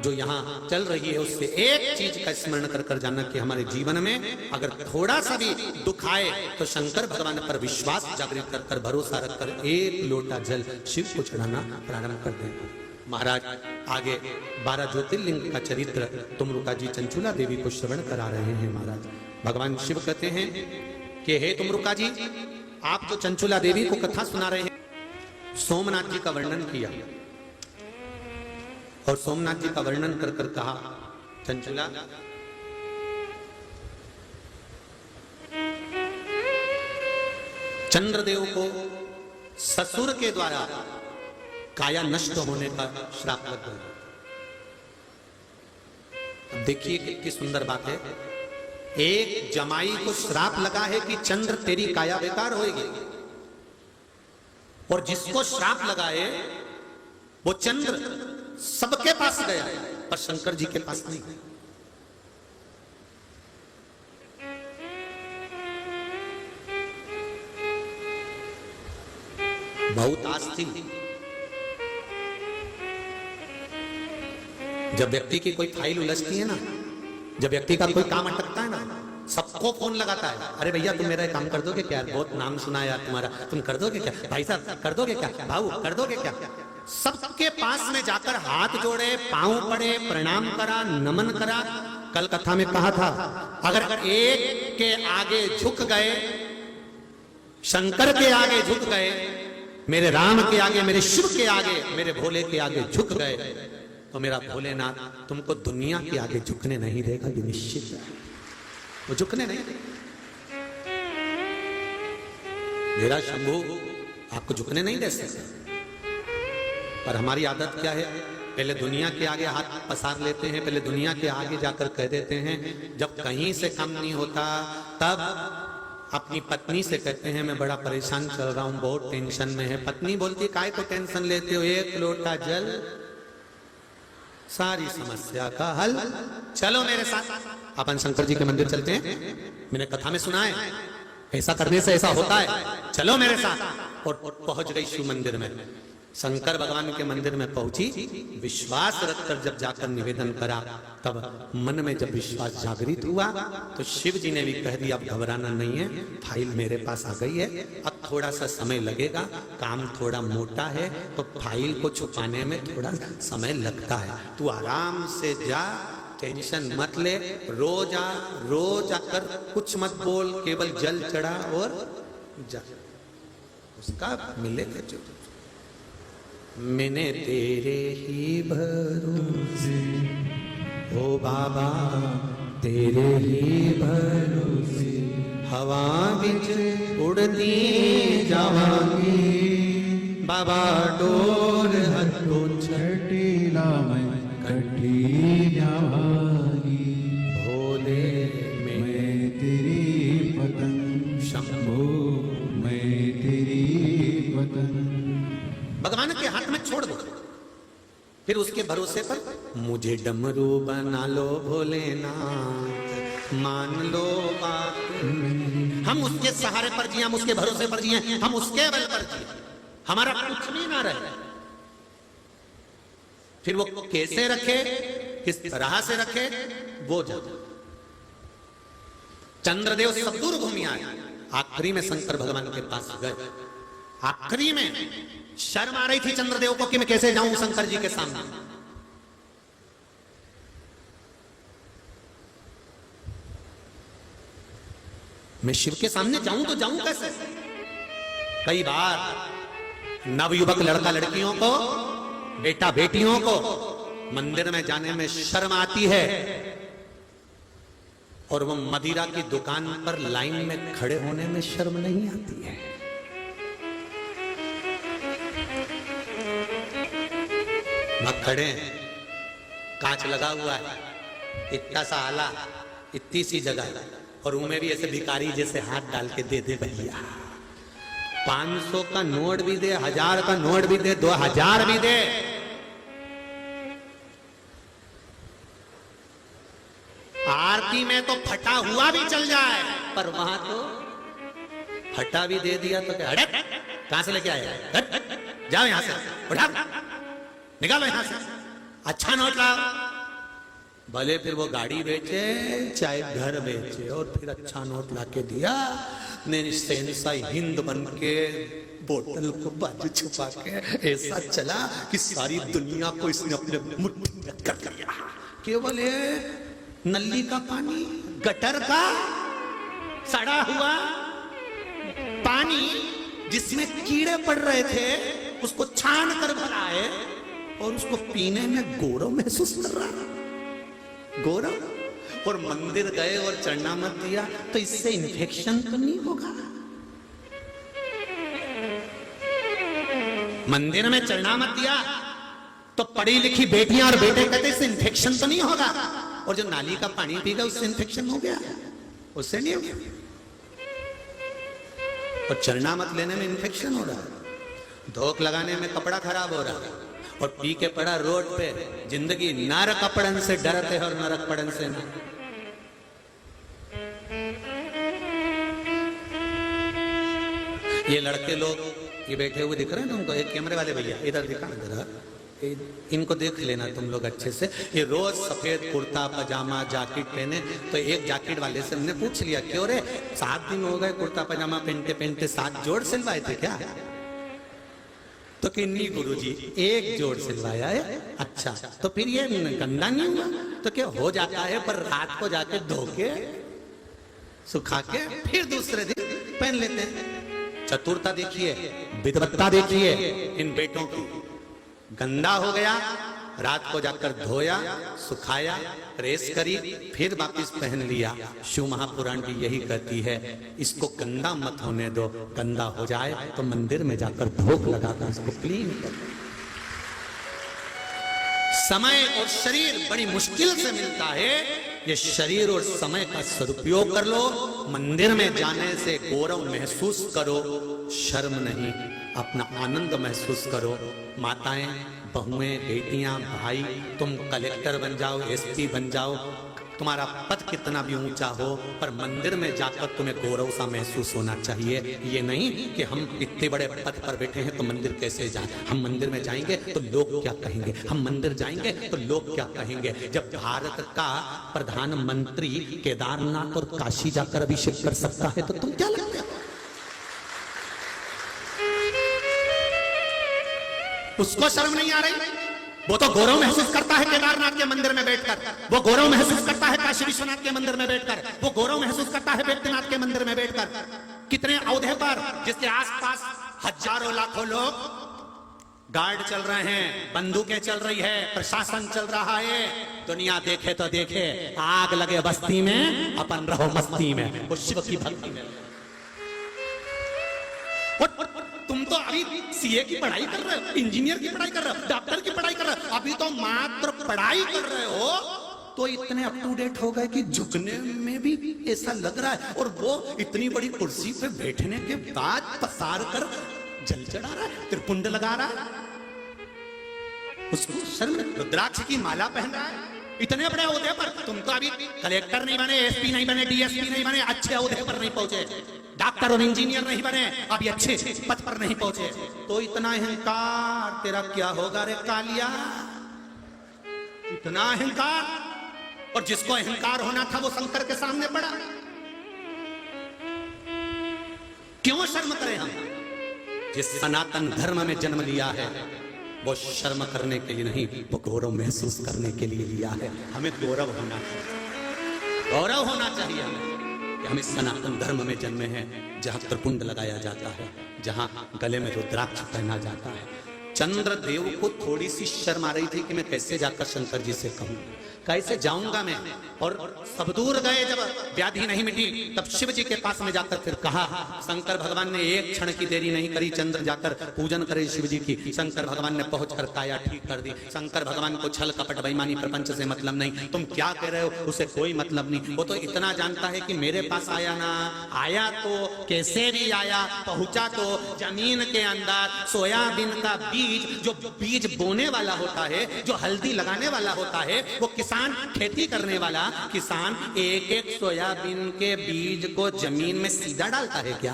Speaker 1: जो यहाँ चल रही है, उससे एक चीज का स्मरण कर कर जानना कि हमारे जीवन में अगर थोड़ा सा भी दुख आए तो शंकर भगवान पर विश्वास जागृत कर कर, भरोसा रखकर एक लोटा जल शिव को चढ़ाना प्रारंभ कर देना। महाराज आगे 12 ज्योतिर्लिंग का चरित्र तुमरुका जी चंचुला देवी को श्रवण करा रहे हैं। महाराज भगवान शिव कहते हैं कि हे तुमरुका जी, आप जो चंचुला देवी को कथा सुना रहे हैं, सोमनाथ जी का वर्णन किया, और सोमनाथ जी का वर्णन कर कर कहा, चंचुला चंद्रदेव को ससुर के द्वारा काया नष्ट होने का श्राप लग गया। अब देखिए कितनी सुंदर बात है, एक जमाई को श्राप लगा है कि चंद्र तेरी काया बेकार होगी, और जिसको श्राप लगाए वो चंद्र सबके पास गया, पर शंकर जी के पास नहीं गया। बहुत आस थी। जब व्यक्ति की कोई फाइल उलझती है ना, जब व्यक्ति का कोई काम अटकता है ना, सबको फोन लगाता है, अरे भैया तुम मेरा काम कर दोगे क्या? बहुत नाम सुना है यार तुम्हारा, तुम कर दोगे क्या? भाई साहब कर दोगे क्या? भाऊ कर दोगे क्या? सबके पास में जाकर हाथ जोड़े, पांव पड़े, प्रणाम करा, नमन करा। कल कथा में कहा था, अगर एक के आगे झुक गए शंकर के आगे झुक गए, मेरे राम के आगे, मेरे शिव के आगे, मेरे भोले के आगे झुक गए, तो मेरा भोलेनाथ तुमको दुनिया के आगे झुकने नहीं देगा, ये निश्चित है। वो झुकने नहीं देगा। मेरा शंभू आपको झुकने नहीं दे सकता। पर हमारी आदत क्या है, पहले दुनिया के आगे हाथ पसार लेते हैं, पहले दुनिया के आगे जाकर कह देते हैं, जब कहीं से काम नहीं होता तब अपनी पत्नी से कहते हैं मैं बड़ा परेशान चल रहा हूं, बहुत टेंशन में है। पत्नी बोलती काय को टेंशन लेते हो, एक लोटा जल सारी समस्या का हल, चलो मेरे साथ अपन शंकर जी के मंदिर चलते हैं, मैंने कथा में सुना है ऐसा करने से ऐसा होता है, चलो मेरे साथ। और पहुंच गई शिव मंदिर में, शंकर भगवान के मंदिर में पहुंची, विश्वास रखकर जब जाकर निवेदन करा, तब मन में जब विश्वास जागृत हुआ तो शिव जी ने भी कह दिया अब घबराना नहीं है, फाइल मेरे पास आ गई है, अब थोड़ा सा समय लगेगा, काम थोड़ा मोटा है तो फाइल को छुपाने में थोड़ा समय लगता है, तू आराम से जा, टेंशन मत ले, रोज आकर कुछ मत बोल, केवल जल चढ़ा और जा, उसका मिलेगा जो। मैंने तेरे ही भरोसे, ओ बाबा तेरे ही भरोसे, हवा बिच उड़ती जावांगी, बाबा डोर हथों
Speaker 2: छटीला मैं कटी जावांगी,
Speaker 1: भोले
Speaker 2: मैं तेरी पतंग, शंभो मैं तेरी पतंग।
Speaker 1: भगवान के हाथ में छोड़ दो, फिर उसके भरोसे पर मुझे डमरू बना लो भोलेनाथ, मान लो बात, हम उसके सहारे पर जिए, हम उसके भरोसे पर जिए, हम उसके बल पर जिए, हमारा कुछ भी ना रहे। फिर वो कैसे रखे, किस तरह से रखे, वो जाने। चंद्रदेव सब दूर घूम आए, आखिरी में शंकर भगवान के पास गए, आखिरी में शर्म आ रही थी चंद्रदेव को कि मैं कैसे जाऊं शंकर जी के सामने। मैं शिव के सामने जाऊं तो जाऊं कैसे? कई बार नवयुवक लड़का लड़कियों को, बेटा बेटियों को मंदिर में जाने में शर्म आती है, और वो मदिरा की दुकान पर लाइन में खड़े होने में शर्म नहीं आती है। खड़े हैं, कांच लगा हुआ है, इतना सा आला, इतनी सी जगह, और उनमें भी ऐसे भिखारी जैसे हाथ डाल के दे दे भैया, 500 का नोट भी दे, 1000 का नोट भी दे, 2000 भी दे। आरती में तो फटा हुआ भी चल जाए, पर वहां तो फटा भी दे दिया तो क्या, हट कहां से लेके आया, जाओ यहां से, उठा निकालो यहां से, अच्छा नोट लाओ। भले फिर वो गाड़ी बेचे चाहे घर बेचे, और फिर अच्छा नोट लाके दिया, शहंशाह हिंद बन के बोतल को बाजू छुपा के ऐसा चला कि सारी दुनिया को इसने अपने मुट्ठी में कर लिया। केवल नली का पानी, गटर का सड़ा हुआ पानी जिसमें कीड़े पड़ रहे थे, उसको छान कर भरा है, और उसको पीने में गौरव महसूस कर रहा, गौरव। और मंदिर गए और चढ़ना मत दिया तो इससे इन्फेक्शन तो नहीं होगा? मंदिर में चढ़ना मत दिया तो पढ़ी लिखी बेटियां और बेटे कहते इससे इन्फेक्शन तो नहीं होगा, और जो नाली का पानी पीगा उससे इन्फेक्शन हो गया, उससे नहीं हो गया। और चढ़ना मत लेने में इन्फेक्शन हो रहा है, धोख लगाने में कपड़ा खराब हो रहा है, और पी के पड़ा रोड पे। जिंदगी नरक कपड़न से डरते हैं और नरक पड़न से ना। ये लड़के लोग ये बैठे हुए दिख रहे हैं तुमको, एक कैमरे वाले भैया इधर दिखा जरा, इनको देख लेना तुम लोग अच्छे से। ये रोज सफेद कुर्ता पजामा जैकेट पहने, तो एक जैकेट वाले से हमने पूछ लिया क्यों रे 7 दिन हो गए कुर्ता पजामा पहनते पहनते, 7 जोड़ सिलवाए थे क्या? तो कि नहीं गुरुजी 1 जोड़ सिलवाया है। अच्छा तो फिर ये गंदा नहीं हुआ? तो क्या हो जाता है, पर रात को जाके धो के सुखा के फिर दूसरे दिन पहन लेते हैं। चतुरता देखिए, विद्वत्ता देखिए इन बेटों की। गंदा हो गया, रात को जाकर धोया, सुखाया, प्रेस करी, फिर वापस पहन लिया। शिव महापुराण भी यही कहती है, इसको गंदा मत होने दो, गंदा हो जाए तो मंदिर में जाकर भोग लगाकर इसको क्लीन करो। समय और शरीर बड़ी मुश्किल से मिलता है, ये शरीर और समय का सदुपयोग कर लो। मंदिर में जाने से गौरव महसूस करो, शर्म नहीं, अपना आनंद महसूस करो। माताएं, बहुएं, बेटियां, भाई, तुम कलेक्टर बन जाओ, एसपी बन जाओ, तुम्हारा पद कितना भी ऊंचा हो, पर मंदिर में जाकर तुम्हें गौरव सा महसूस होना चाहिए। ये नहीं कि हम इतने बड़े पद पर बैठे हैं तो मंदिर कैसे जाएं, हम मंदिर में जाएंगे तो लोग क्या कहेंगे, हम मंदिर जाएंगे तो लोग क्या कहेंगे। जब भारत का प्रधानमंत्री केदारनाथ और काशी जाकर अभिषेक कर सकता है तो तुम क्या लगता है? उसको शर्म नहीं आ रही? वो तो गौरव महसूस करता है केदारनाथ के मंदिर में बैठकर, वो गौरव महसूस करता है काशी विश्वनाथ के मंदिर में बैठकर, वो गौरव महसूस करता है बैद्यनाथ के मंदिर में बैठकर। कितने औहदे पर, जिसके आसपास हजारों लाखों लोग गार्ड चल रहे हैं, बंदूकें चल रही है, प्रशासन चल रहा है। दुनिया देखे तो देखे, आग लगे बस्ती में, अपन रहो मस्ती में। वो शिव की भक्ति में। तुम तो अभी सीए की पढ़ाई कर रहे हो, इंजीनियर की पढ़ाई कर रहे हो, डॉक्टर की पढ़ाई कर रहे हो, अभी तो मात्र पढ़ाई कर रहे हो, तो इतने अप टू डेट हो गए कि झुकने में भी ऐसा लग रहा है। और वो इतनी बड़ी कुर्सी पे बैठने के बाद पसार कर जल चढ़ा रहा है, त्रिपुंड लगा रहा है, उसको शर्म। रुद्राक्ष की माला पहन रहा है, इतने बड़े ओहदे पर। तुम तो अभी कलेक्टर नहीं बने, एसपी नहीं बने, डीएसपी नहीं बने, अच्छे ओहदे पर नहीं पहुंचे, डॉक्टर और इंजीनियर नहीं बने, अभी अच्छे पद पर नहीं पहुंचे। तो इतना अहंकार तेरा क्या होगा रे कालिया, इतना अहंकार। और जिसको अहंकार होना था वो शंकर के सामने पड़ा। क्यों शर्म करें हम? जिस सनातन धर्म में जन्म लिया है वो शर्म करने के लिए नहीं, वो गौरव महसूस करने के लिए लिया है। हमें गौरव होना चाहिए, गौरव होना चाहिए हमें कि हम इस सनातन धर्म में जन्मे हैं, जहां त्रिपुंड लगाया जाता है, जहां गले में रुद्राक्ष पहना जाता है। चंद्रदेव को थोड़ी सी शर्म आ रही थी कि मैं कैसे जाकर शंकर जी से कहूं, कैसे जाऊंगा मैं। और सब दूर गए, जब व्याधि नहीं मिटी तब शिव जी के पास में जाकर फिर कहा। शंकर भगवान ने एक क्षण की देरी नहीं करी, चंद्र जाकर पूजन करे शिव जी की। शंकर भगवान ने पहुंचकर काया ठीक कर दी। शंकर भगवान को छल कपट बेईमानी प्रपंच से मतलब नहीं, तुम क्या कह रहे हो उसे कोई मतलब नहीं। वो तो इतना जानता है कि मेरे पास आया ना, आया तो कैसे भी आया, पहुंचा तो जमीन के अंदर सोयाबीन का बीज, जो बीज बोने वाला होता है, जो हल्दी लगाने वाला होता है, वो किसान खेती करने वाला किसान एक एक सोयाबीन के बीज को जमीन में सीधा डालता है क्या?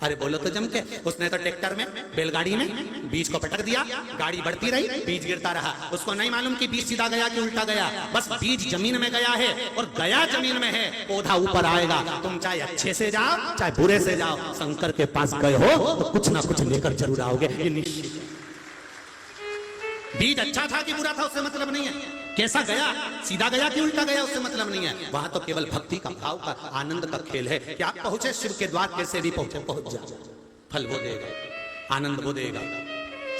Speaker 1: अरे बोलो तो जम के। उसने तो ट्रैक्टर में, बैलगाड़ी में बीज को पटक दिया, गाड़ी बढ़ती रही, बीज गिरता रहा। उसको नहीं मालूम कि बीज सीधा गया कि उल्टा गया, बस बीज जमीन में गया है और गया जमीन में है, पौधा ऊपर आएगा। तुम चाहे अच्छे से जाओ चाहे बुरे से जाओ, शंकर के पास गए हो तो कुछ ना कुछ लेकर जरूर आओगे, ये निश्चित। बीज अच्छा था कि बुरा था उससे मतलब नहीं है, कैसा गया, सीधा गया कि उल्टा गया उससे मतलब नहीं है। वहां तो केवल भक्ति का, भाव का, आनंद का खेल है कि आप पहुंचे शिव के द्वार, कैसे भी पहुंचे, पहुंच जाओ। फल वो देगा, आनंद वो देगा,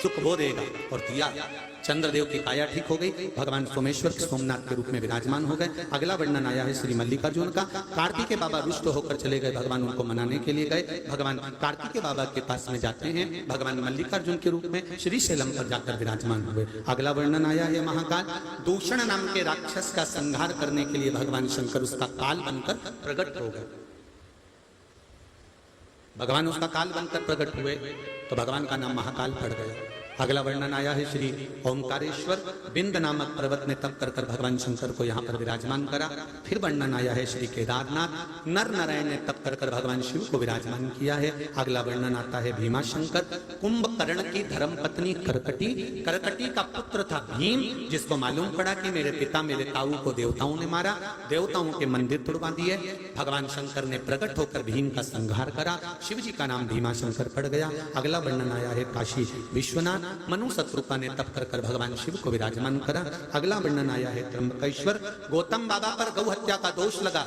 Speaker 1: सुख वो देगा। और दिया। चंद्रदेव की काया ठीक हो गई, भगवान सोमेश्वर सोमनाथ के रूप में विराजमान हो गए। अगला वर्णन आया है श्री मल्लिकार्जुन का। कार्तिकेय बाबा रुष्ट होकर चले गए, भगवान उनको मनाने के लिए गए। भगवान कार्तिकेय बाबा के पास में जाते हैं, भगवान मल्लिकार्जुन के रूप में श्री शैलम पर जाकर विराजमान हुए। अगला वर्णन आया है महाकाल। दूषण नाम के राक्षस का संहार करने के लिए भगवान शंकर उसका काल बनकर प्रकट हो गए। भगवान उसका काल बनकर प्रकट हुए तो भगवान का नाम महाकाल पड़ गया। अगला वर्णन आया है श्री ओंकारेश्वर। बिंद नामक पर्वत ने तप कर भगवान शंकर को यहाँ पर विराजमान करा। फिर वर्णन आया है श्री केदारनाथ। नर नारायण ने तप कर भगवान शिव को विराजमान किया है। अगला वर्णन आता है भीमा शंकर। कुंभकर्ण की धर्म पत्नी करकटी, करकटी का पुत्र था भीम, जिसको मालूम पड़ा कि मेरे पिता मेरे ताऊ को देवताओं ने मारा, देवताओं के मंदिर तोड़वा दिए। भगवान शंकर ने प्रकट होकर भीम का संहार करा, शिव जी का नाम भीमा शंकर पड़ गया। अगला वर्णन आया है काशी विश्वनाथ। मनु शत्रुपा ने तप कर भगवान शिव को विराजमान करा। अगला वर्णन आया है त्र्यंबकेश्वर। गौतम बाबा पर गौ हत्या का दोष लगा,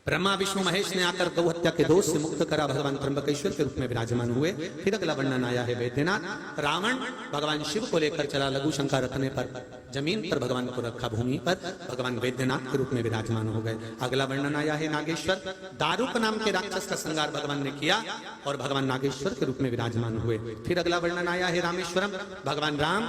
Speaker 1: ब्रह्मा विष्णु महेश ने आकर गौ हत्या के दोष से मुक्त करा, भगवान त्र्यंबकेश्वर के रूप में विराजमान हुए। फिर अगला वर्णन आया है वैद्यनाथ। रावण भगवान शिव को लेकर चला, लघु शंका रखने पर जमीन पर भगवान को रखा, भूमि पर भगवान वैद्यनाथ के रूप में विराजमान हो गए। अगला वर्णन आया है नागेश्वर। दारुक नाम के राक्षस का संहार भगवान ने किया और भगवान नागेश्वर के रूप में विराजमान हुए। फिर अगला वर्णन आया है रामेश्वरम। भगवान राम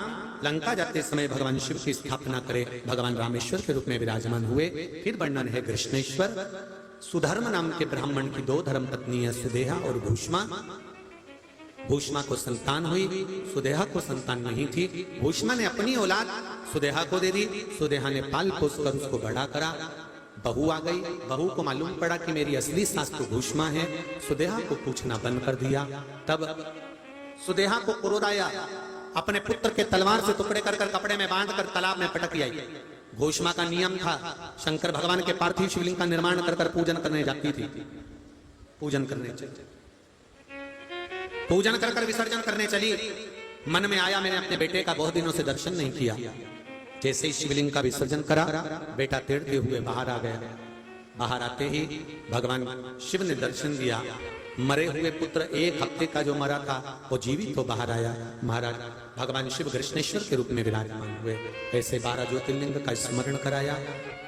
Speaker 1: लंका जाते समय भगवान शिव की स्थापना करे, भगवान रामेश्वर के रूप में विराजमान हुए। फिर वर्णन है कृष्णेश्वर। सुधर्म नाम के ब्राह्मण की 2 धर्म पत्नी है, सुदेहा और भूष्मा। भूष्मा को संतान हुई, सुदेहा को संतान नहीं थी। भूष्मा ने अपनी औलाद सुदेहा को दे दी, सुदेहा ने पाल पोस कर उसको बड़ा करा। बहू आ गई, बहू को मालूम पड़ा कि मेरी असली सास तो भूष्मा है। सुदेहा को पूछना बंद कर दिया। तब सुदेहा को क्रोध आया, अपने पुत्र के तलवार से टुकड़े कर कपड़े में बांधकर तालाब में पटक आई। भूष्मा का नियम था, शंकर भगवान के पार्थिव शिवलिंग का निर्माण कर पूजन करने जाती थी। पूजन कर विसर्जन करने चली। मन में आया मैंने अपने बेटे का बहुत दिनों से दर्शन नहीं किया। जैसे ही शिवलिंग का विसर्जन करा, बेटा तैरते हुए बाहर आ गया। बाहर आते ही भगवान शिव ने दर्शन दिया। मरे हुए पुत्र 1 हफ्ते का जो मरा था वो जीवित तो बाहर आया। महाराज भगवान शिव कृष्णेश्वर के रूप में विराजमान हुए। ऐसे 12 ज्योतिर्लिंग का स्मरण कराया।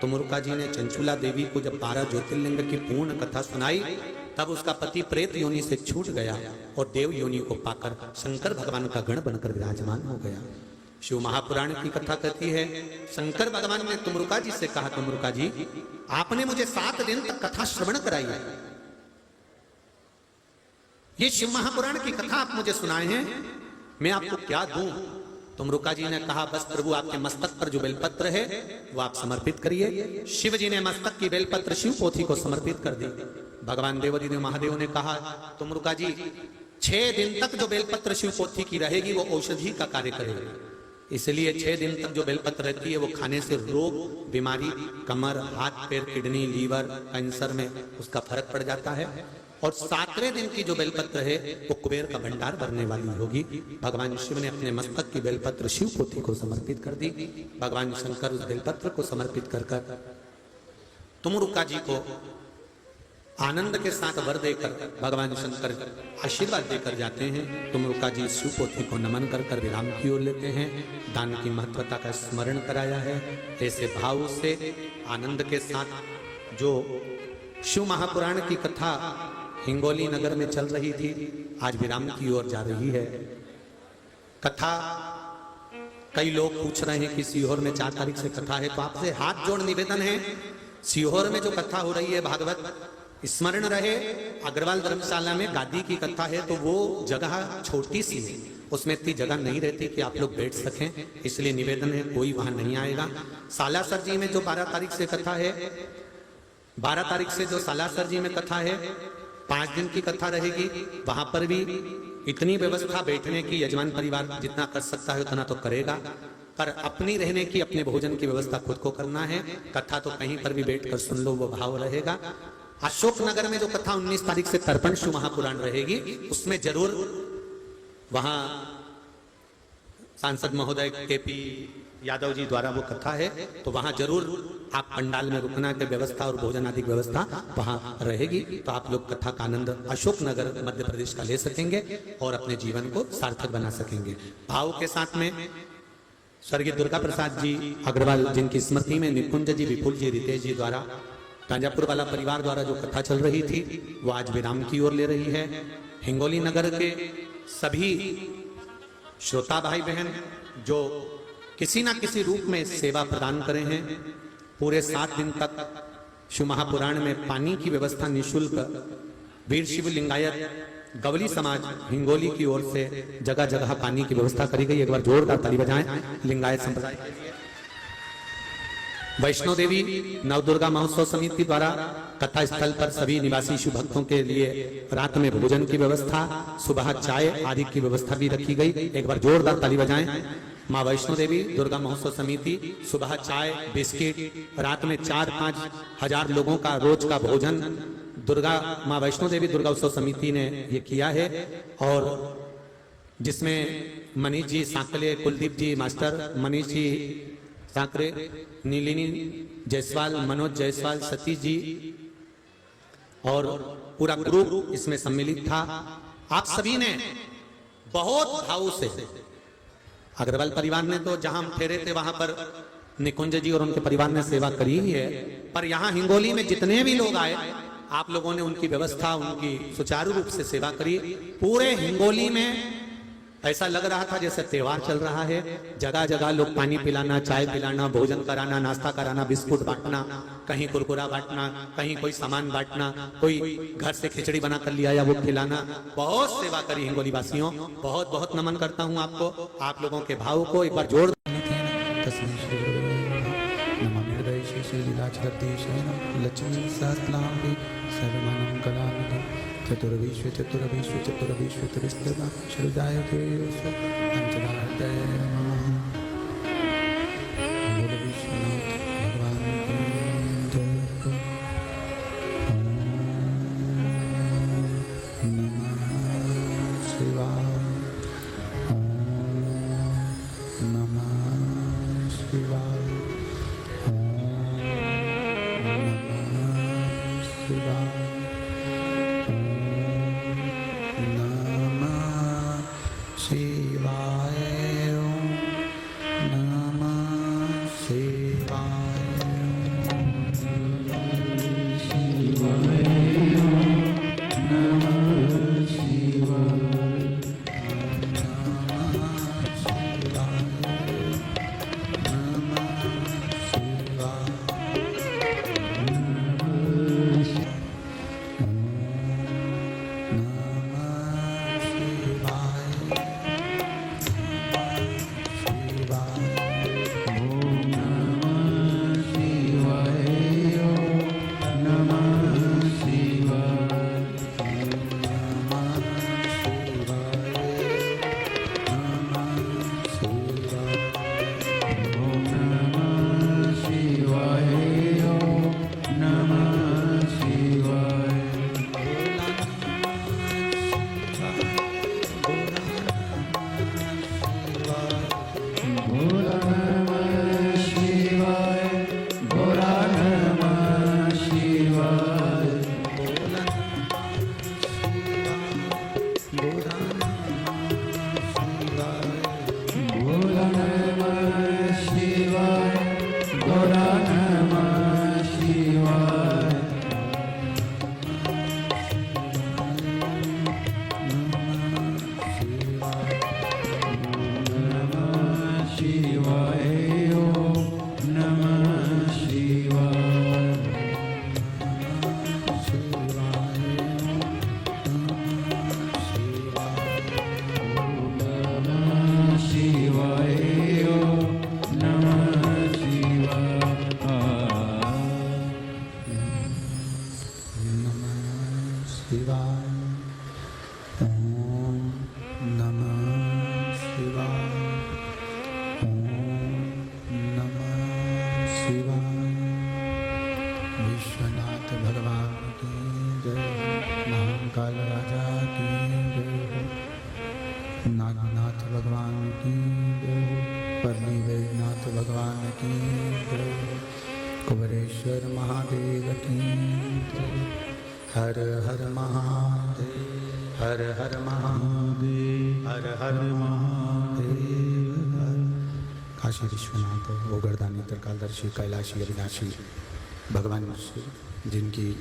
Speaker 1: तुमुरुका जी ने चंचुला देवी को जब 12 ज्योतिर्लिंग की पूर्ण कथा सुनाई, तब उसका पति प्रेत योनि से छूट गया और देव योनि को पाकर शंकर भगवान का गण बनकर विराजमान हो गया। शिव महापुराण की कथा कहती है, शंकर भगवान ने तुमुरुका जी से कहा, तुमुरुका जी आपने मुझे 7 दिन तक कथा श्रवण कराई है, ये शिव महापुराण की कथा आप मुझे सुनाए हैं, मैं आपको क्या दूं? तुमुरुका जी ने कहा, बस प्रभु आपके मस्तक पर जो बेलपत्र है वो आप समर्पित करिए। शिव जी ने मस्तक की बेलपत्र शिव पोथी को समर्पित कर दी। भगवान देवदेव महादेव ने कहा, तुमुरुका जी 6 दिन तक जो बेलपत्र शिव पोथी की रहेगी वो औषधि का कार्य करेगी, इसलिए 6 दिन तक जो बेलपत्र रहती है वो खाने से रोग बीमारी, कमर हाथ पैर किडनी लीवर कैंसर में उसका फर्क पड़ जाता है। और 7वें दिन की जो बेलपत्र है वो कुबेर का भंडार भरने वाली होगी। भगवान शिव ने अपने मस्तक की बेलपत्र शिव पोथी को समर्पित कर दी। भगवान शंकर उस बेलपत्र को समर्पित कर तुमुरुका जी को आनंद के साथ वर देकर भगवान शंकर आशीर्वाद देकर जाते हैं। तुमुरुका जी शिव पोथी को नमन कर विराम की ओर लेते हैं। दान की महत्वता का स्मरण कराया है। ऐसे भाव से आनंद के साथ जो शिव महापुराण की कथा हिंगोली नगर में चल रही थी, आज विराम की ओर जा रही है। कथा कई लोग पूछ रहे हैं कि सीहोर में 4 तारीख से कथा है, तो आपसे हाथ जोड़ निवेदन है, सीहोर में जो कथा हो रही है भागवत स्मरण रहे। अग्रवाल धर्मशाला में गादी की कथा है, तो वो जगह छोटी सी है, उसमें इतनी जगह नहीं रहती कि आप लोग बैठ सकें, इसलिए निवेदन है कोई वहां नहीं आएगा। सालासर जी में जो 12 तारीख से कथा है, 12 तारीख से जो सालासर जी में कथा है 5 दिन की कथा रहेगी। वहां पर भी इतनी व्यवस्था बैठने की यजमान परिवार जितना कर सकता है उतना तो करेगा, पर अपनी रहने की अपने भोजन की व्यवस्था खुद को करना है। कथा तो कहीं पर भी बैठकर सुन लो, वो भाव रहेगा। अशोकनगर में जो कथा 19 तारीख से तर्पण शिव महापुराण रहेगी, उसमें जरूर वहां सांसद महोदय केपी यादव जी द्वारा वो कथा है, तो वहां जरूर आप पंडाल में रुकना की व्यवस्था और भोजन आदि व्यवस्था वहां रहेगी, तो आप लोग कथा का आनंद अशोकनगर मध्य प्रदेश का ले सकेंगे और अपने जीवन को सार्थक बना सकेंगे। भाव के साथ में स्वर्गीय दुर्गा प्रसाद जी अग्रवाल, जिनकी स्मृति में निकुंज जी, विपुल जी, रितेश जी द्वारा ताजापुर वाला परिवार द्वारा जो कथा चल रही थी वो आज विराम की ओर ले रही है। हिंगोली नगर के सभी श्रोता भाई बहन जो किसी ना किसी रूप में सेवा प्रदान करे हैं, पूरे 7 दिन तक शिव महापुराण में पानी की व्यवस्था निःशुल्क वीर शिव लिंगायत गवली समाज हिंगोली की ओर से जगह जगह पानी की व्यवस्था करी गई। एक बार जोरदार ताली बजाएं लिंगायत संप्रदाय के लिए। वैष्णो देवी नवदुर्गा महोत्सव समिति द्वारा कथा स्थल पर सभी निवासी शिव भक्तों के लिए रात में भोजन की व्यवस्था, सुबह चाय आदि की व्यवस्था भी रखी गई। एक बार जोरदार ताली बजाएं। माँ वैष्णो देवी दुर्गा महोत्सव समिति सुबह चाय बिस्किट, रात में 4-5 हजार लोगों का रोज का भोजन दुर्गा माँ वैष्णो देवी दुर्गा उत्सव समिति ने ये किया है, और जिसमें मनीष जी सांकले, कुलदीप जी मास्टर, मनीष जी सांकरे, नीलिनी जायसवाल, मनोज जायसवाल, सतीश जी और पूरा ग्रुप इसमें सम्मिलित था। आप सभी ने बहुत भाव से, अग्रवाल परिवार ने तो जहां हम ठहरे थे वहां पर निकुंज जी और उनके परिवार ने सेवा करी ही है, पर यहाँ हिंगोली में जितने भी लोग आए आप लोगों ने उनकी व्यवस्था, उनकी सुचारू रूप से सेवा करी। पूरे हिंगोली में ऐसा लग रहा था जैसे त्योहार चल रहा है। जगह जगह लोग पानी पिलाना, चाय पिलाना, भोजन कराना, नाश्ता कराना, बिस्कुट बांटना, कहीं कुरकुरा बांटना, कहीं कोई सामान बांटना, कोई घर से खिचड़ी बना कर लिया या वो खिलाना। बहुत सेवा करी हिंगोली वासियों। बहुत बहुत नमन करता हूँ आपको, आप लोगों के भाव को एक बार जोड़।
Speaker 2: लक्ष्मी सहस्रनाम सर्वमानं कलानिधि चतुर्विश्व चतुर्विश्व चतुर्विश्व त्रिस्तम श्रुजाय देवसु पंचदाहृदय नमः। बोलो विश्वनाथ भगवान की जय। ओम नमः शिवाय। ओम नमः शिवाय।
Speaker 1: हर हर महादेव, हर हर महादेव, हर हर महादेव। काशी विश्वनाथ गोगर्दानी त्रिकालदर्शी कैलाशी अविनाशी भगवान शिव जिनकी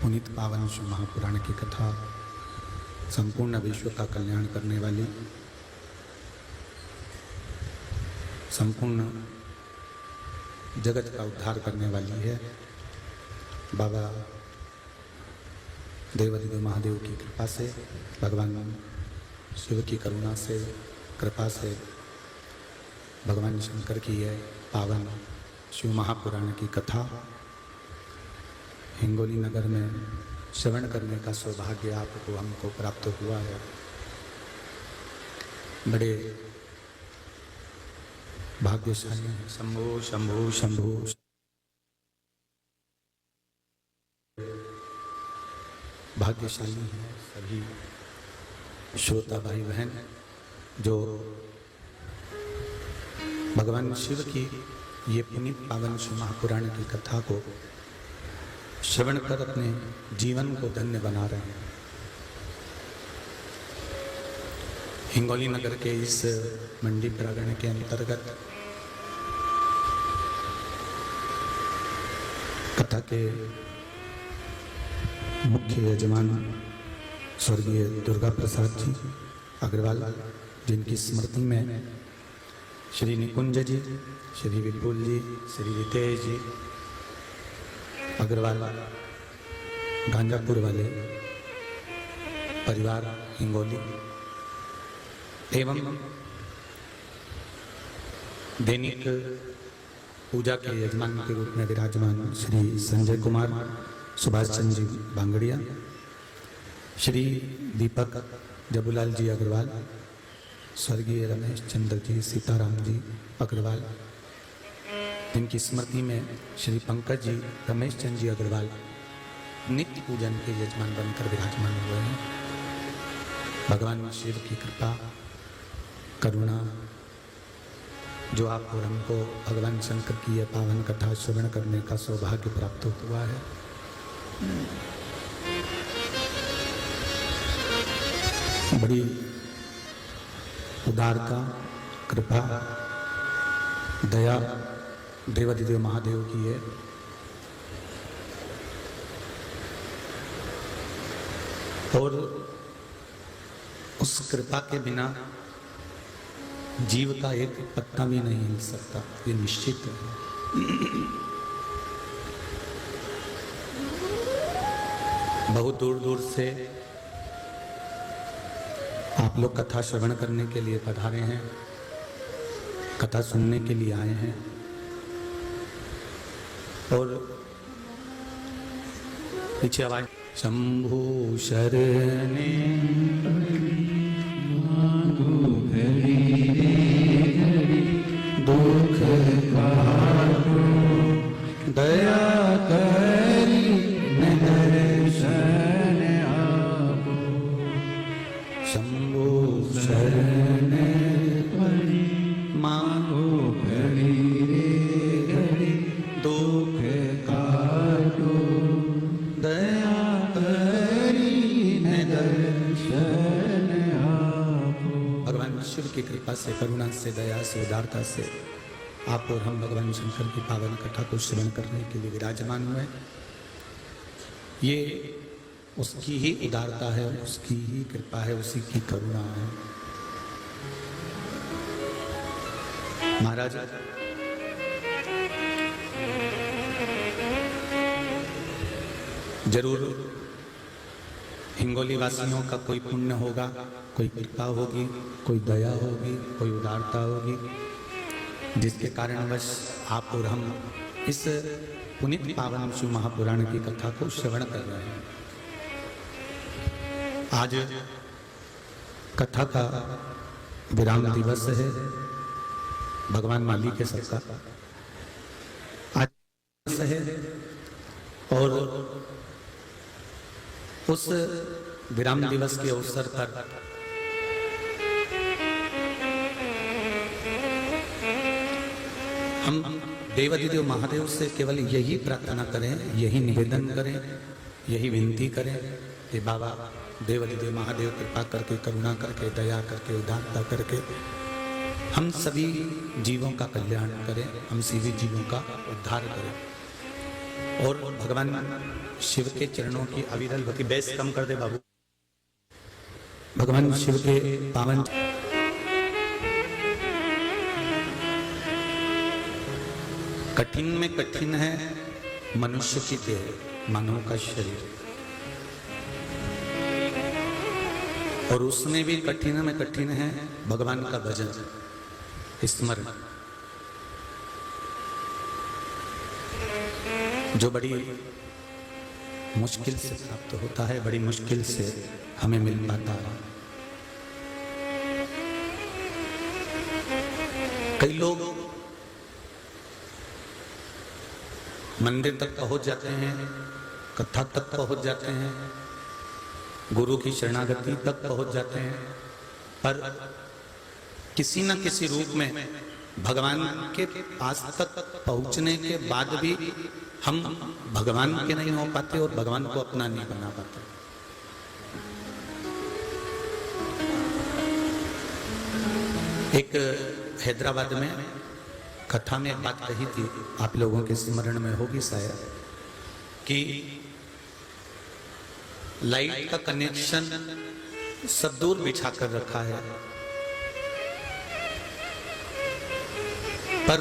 Speaker 1: पुनीत पावन शिव महापुराण की कथा संपूर्ण विश्व का कल्याण करने वाली, संपूर्ण जगत का उद्धार करने वाली है। बाबा देवादिदेव महादेव की कृपा से, भगवान शिव की करुणा से, कृपा से भगवान शंकर की यह पावन शिव महापुराण की कथा हिंगोली नगर में श्रवण करने का सौभाग्य आपको हमको प्राप्त हुआ है। बड़े भाग्यशाली हैं। शंभो शंभो शंभो। भाग्यशाली हैं सभी श्रोता भाई बहन जो भगवान शिव की ये पुनीत पावन शिव महापुराण की कथा को श्रवण कर अपने जीवन को धन्य बना रहे हैं। हिंगोली नगर के इस मंडी प्रांगण के अंतर्गत कथा के मुख्य यजमान स्वर्गीय दुर्गा प्रसाद जी अग्रवाल, जिनकी स्मृति में श्री निकुंज जी, श्री विपुल जी, श्री रितेश जी अग्रवाल गांजापुर वाले परिवार हिंगोली एवं दैनिक पूजा के यजमान के रूप में विराजमान श्री संजय कुमार, सुभाष चंद्र जी बांगड़िया, श्री दीपक जबूलाल जी अग्रवाल, स्वर्गीय रमेश चंद्र जी सीताराम जी अग्रवाल, जिनकी स्मृति में श्री पंकज जी रमेश चंद्र जी अग्रवाल नित्य पूजन के यजमान बनकर विराजमान हुए हैं। भगवान शिव की कृपा करुणा जो आप और हमको भगवान शंकर की यह पावन कथा श्रवण करने का सौभाग्य प्राप्त हुआ है, बड़ी उदारता कृपा दया देवाधिदेव महादेव की है। और उस कृपा के बिना जीव का एक पत्ता भी नहीं हिल सकता, ये निश्चित है। बहुत दूर दूर से आप लोग कथा श्रवण करने के लिए पधारे हैं, कथा सुनने के लिए आए हैं। और पीछे आवाज शंभु शरणे दुख काटो दया करी दर्शन आपो शंभु शरणे मांगो घड़ी घड़ी दुख काटो दया करी दर्शन आपो। भगवान शिव की कृपा से, करुणा से, दया से, उदारता से आप और हम भगवान शंकर की पावन कथा को श्रवण करने के लिए विराजमान हुए। ये उसकी ही उदारता है, उसकी ही कृपा है, उसी की करुणा है। महाराज जरूर हिंगोली वासियों का कोई पुण्य होगा, कोई कृपा होगी, कोई दया होगी, कोई उदारता होगी, जिसके कारणवश आप और हम इस पुनीत पावन शिव महापुराण की कथा को श्रवण कर रहे हैं। आज कथा का विराम दिवस है, भगवान माली के सबका आज दिवस है। और उस विराम दिवस के अवसर पर हम देवाधिदेव महादेव से केवल यही प्रार्थना करें, यही निवेदन करें, यही विनती करें कि बाबा देवाधिदेव महादेव कृपा करके, करुणा करके, दया करके, उदारता करके हम सभी जीवों का कल्याण करें, हम सभी जीवों का उद्धार करें। और भगवान शिव के चरणों की अविरल भक्ति, बेस कम कर दे बाबू, भगवान शिव के पावन कठिन में कठिन है मनुष्य की देह, मानव का शरीर, और उसमें भी कठिन में कठिन है भगवान का भजन स्मरण, जो बड़ी मुश्किल से प्राप्त होता है, बड़ी मुश्किल से हमें मिल पाता है। कई लोग मंदिर तक पहुंच जाते हैं, कथा तक पहुंच जाते हैं, गुरु की शरणागति तक पहुंच जाते हैं, पर किसी न किसी रूप में भगवान के पास तक पहुंचने के बाद भी हम भगवान के नहीं हो पाते और भगवान को अपना नहीं बना पाते। एक हैदराबाद में कथा में एक बात कही थी, आप लोगों के स्मरण में होगी शायद, कि लाइट का कनेक्शन सब दूर बिछा कर रखा है, पर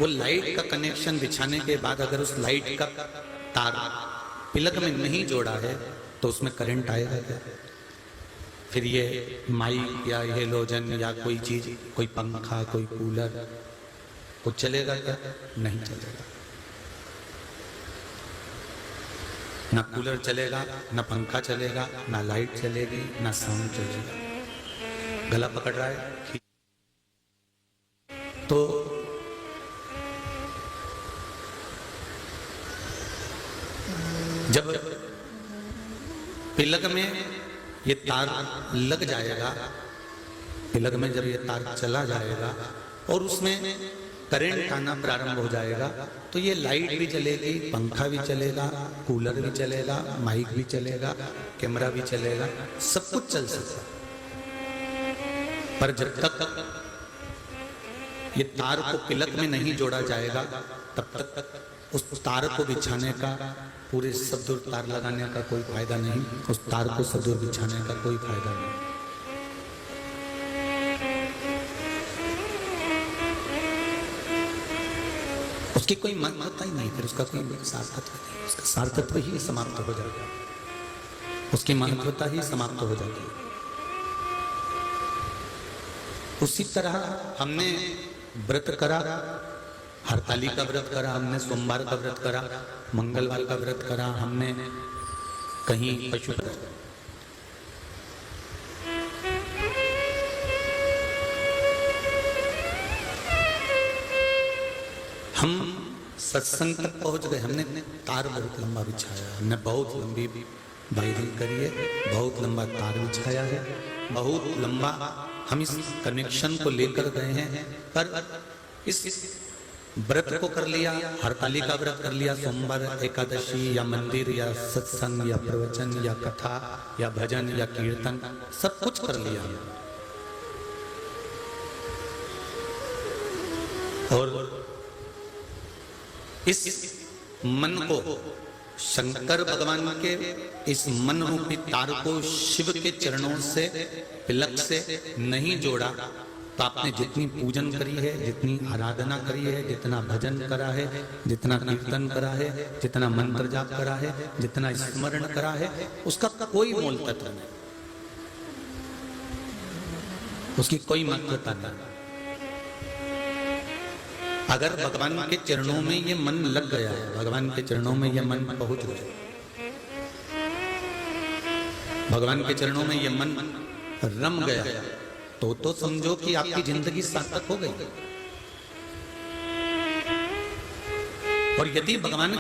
Speaker 1: वो लाइट का कनेक्शन बिछाने के बाद अगर उस लाइट का तार प्लग में नहीं जोड़ा है तो उसमें करंट आएगा क्या? फिर ये माइक या हेलोजन या कोई चीज, कोई पंखा, कोई कूलर, वो चलेगा क्या? नहीं चलेगा। ना कूलर चलेगा, ना पंखा चलेगा, ना लाइट चलेगी, ना साउंड चलेगा। गला पकड़ रहा है तो जब प्लग में ये तार लग जाएगा, प्लग में जब ये तार चला जाएगा और उसमें करंट आना प्रारंभ हो जाएगा तो ये लाइट भी चलेगी, पंखा भी चलेगा, कूलर भी चलेगा, माइक भी चलेगा, कैमरा भी चलेगा, सब कुछ चल सकता है। पर जब तक ये तार को प्लग में नहीं जोड़ा जाएगा तब तक उस तार को बिछाने का, पूरे सब दूर तार लगाने का कोई फायदा नहीं, उस तार को सब दूर बिछाने का कोई फायदा नहीं। उसकी कोई महत्वता ही नहीं, फिर उसका कोई सार्थत्व नहीं, उसका सार्थत्व ही समाप्त हो जाएगा, उसकी महत्वता ही समाप्त हो जाती है। उसी तरह हमने व्रत करा, हरताली का व्रत करा, हमने सोमवार का व्रत करा, मंगलवार का व्रत करा, हमने कहीं पशु हम सत्संग तक पहुंच गए, हमने तार बहुत लंबा बिछाया, हमने बहुत लंबी वायरिंग करी है, बहुत लंबा तार बिछाया है, बहुत लंबा हम इस कनेक्शन को लेकर गए हैं। पर इस व्रत को कर लिया, हरताली का व्रत कर लिया, सोमवार, एकादशी या मंदिर या सत्संग या प्रवचन या कथा या भजन या कीर्तन, सब कुछ कर लिया। और इस मन को शंकर भगवान के इस मन रूपी तार को शिव के चरणों से, प्लग से नहीं जोड़ा तो आपने जितनी पूजन करी है, जितनी आराधना करी है, जितना भजन करा है, जितना कीर्तन करा है, जितना मंत्र जाप करा है, जितना स्मरण करा है, उसका कोई मोल तत्व नहीं, उसकी कोई महत्वता नहीं। अगर भगवान के चरणों में ये मन लग गया है, भगवान के चरणों में ये मन पहुंच गया, भगवान के चरणों में ये मन रम गया, तो समझो कि आपकी जिंदगी सार्थक हो गई। और यदि भगवान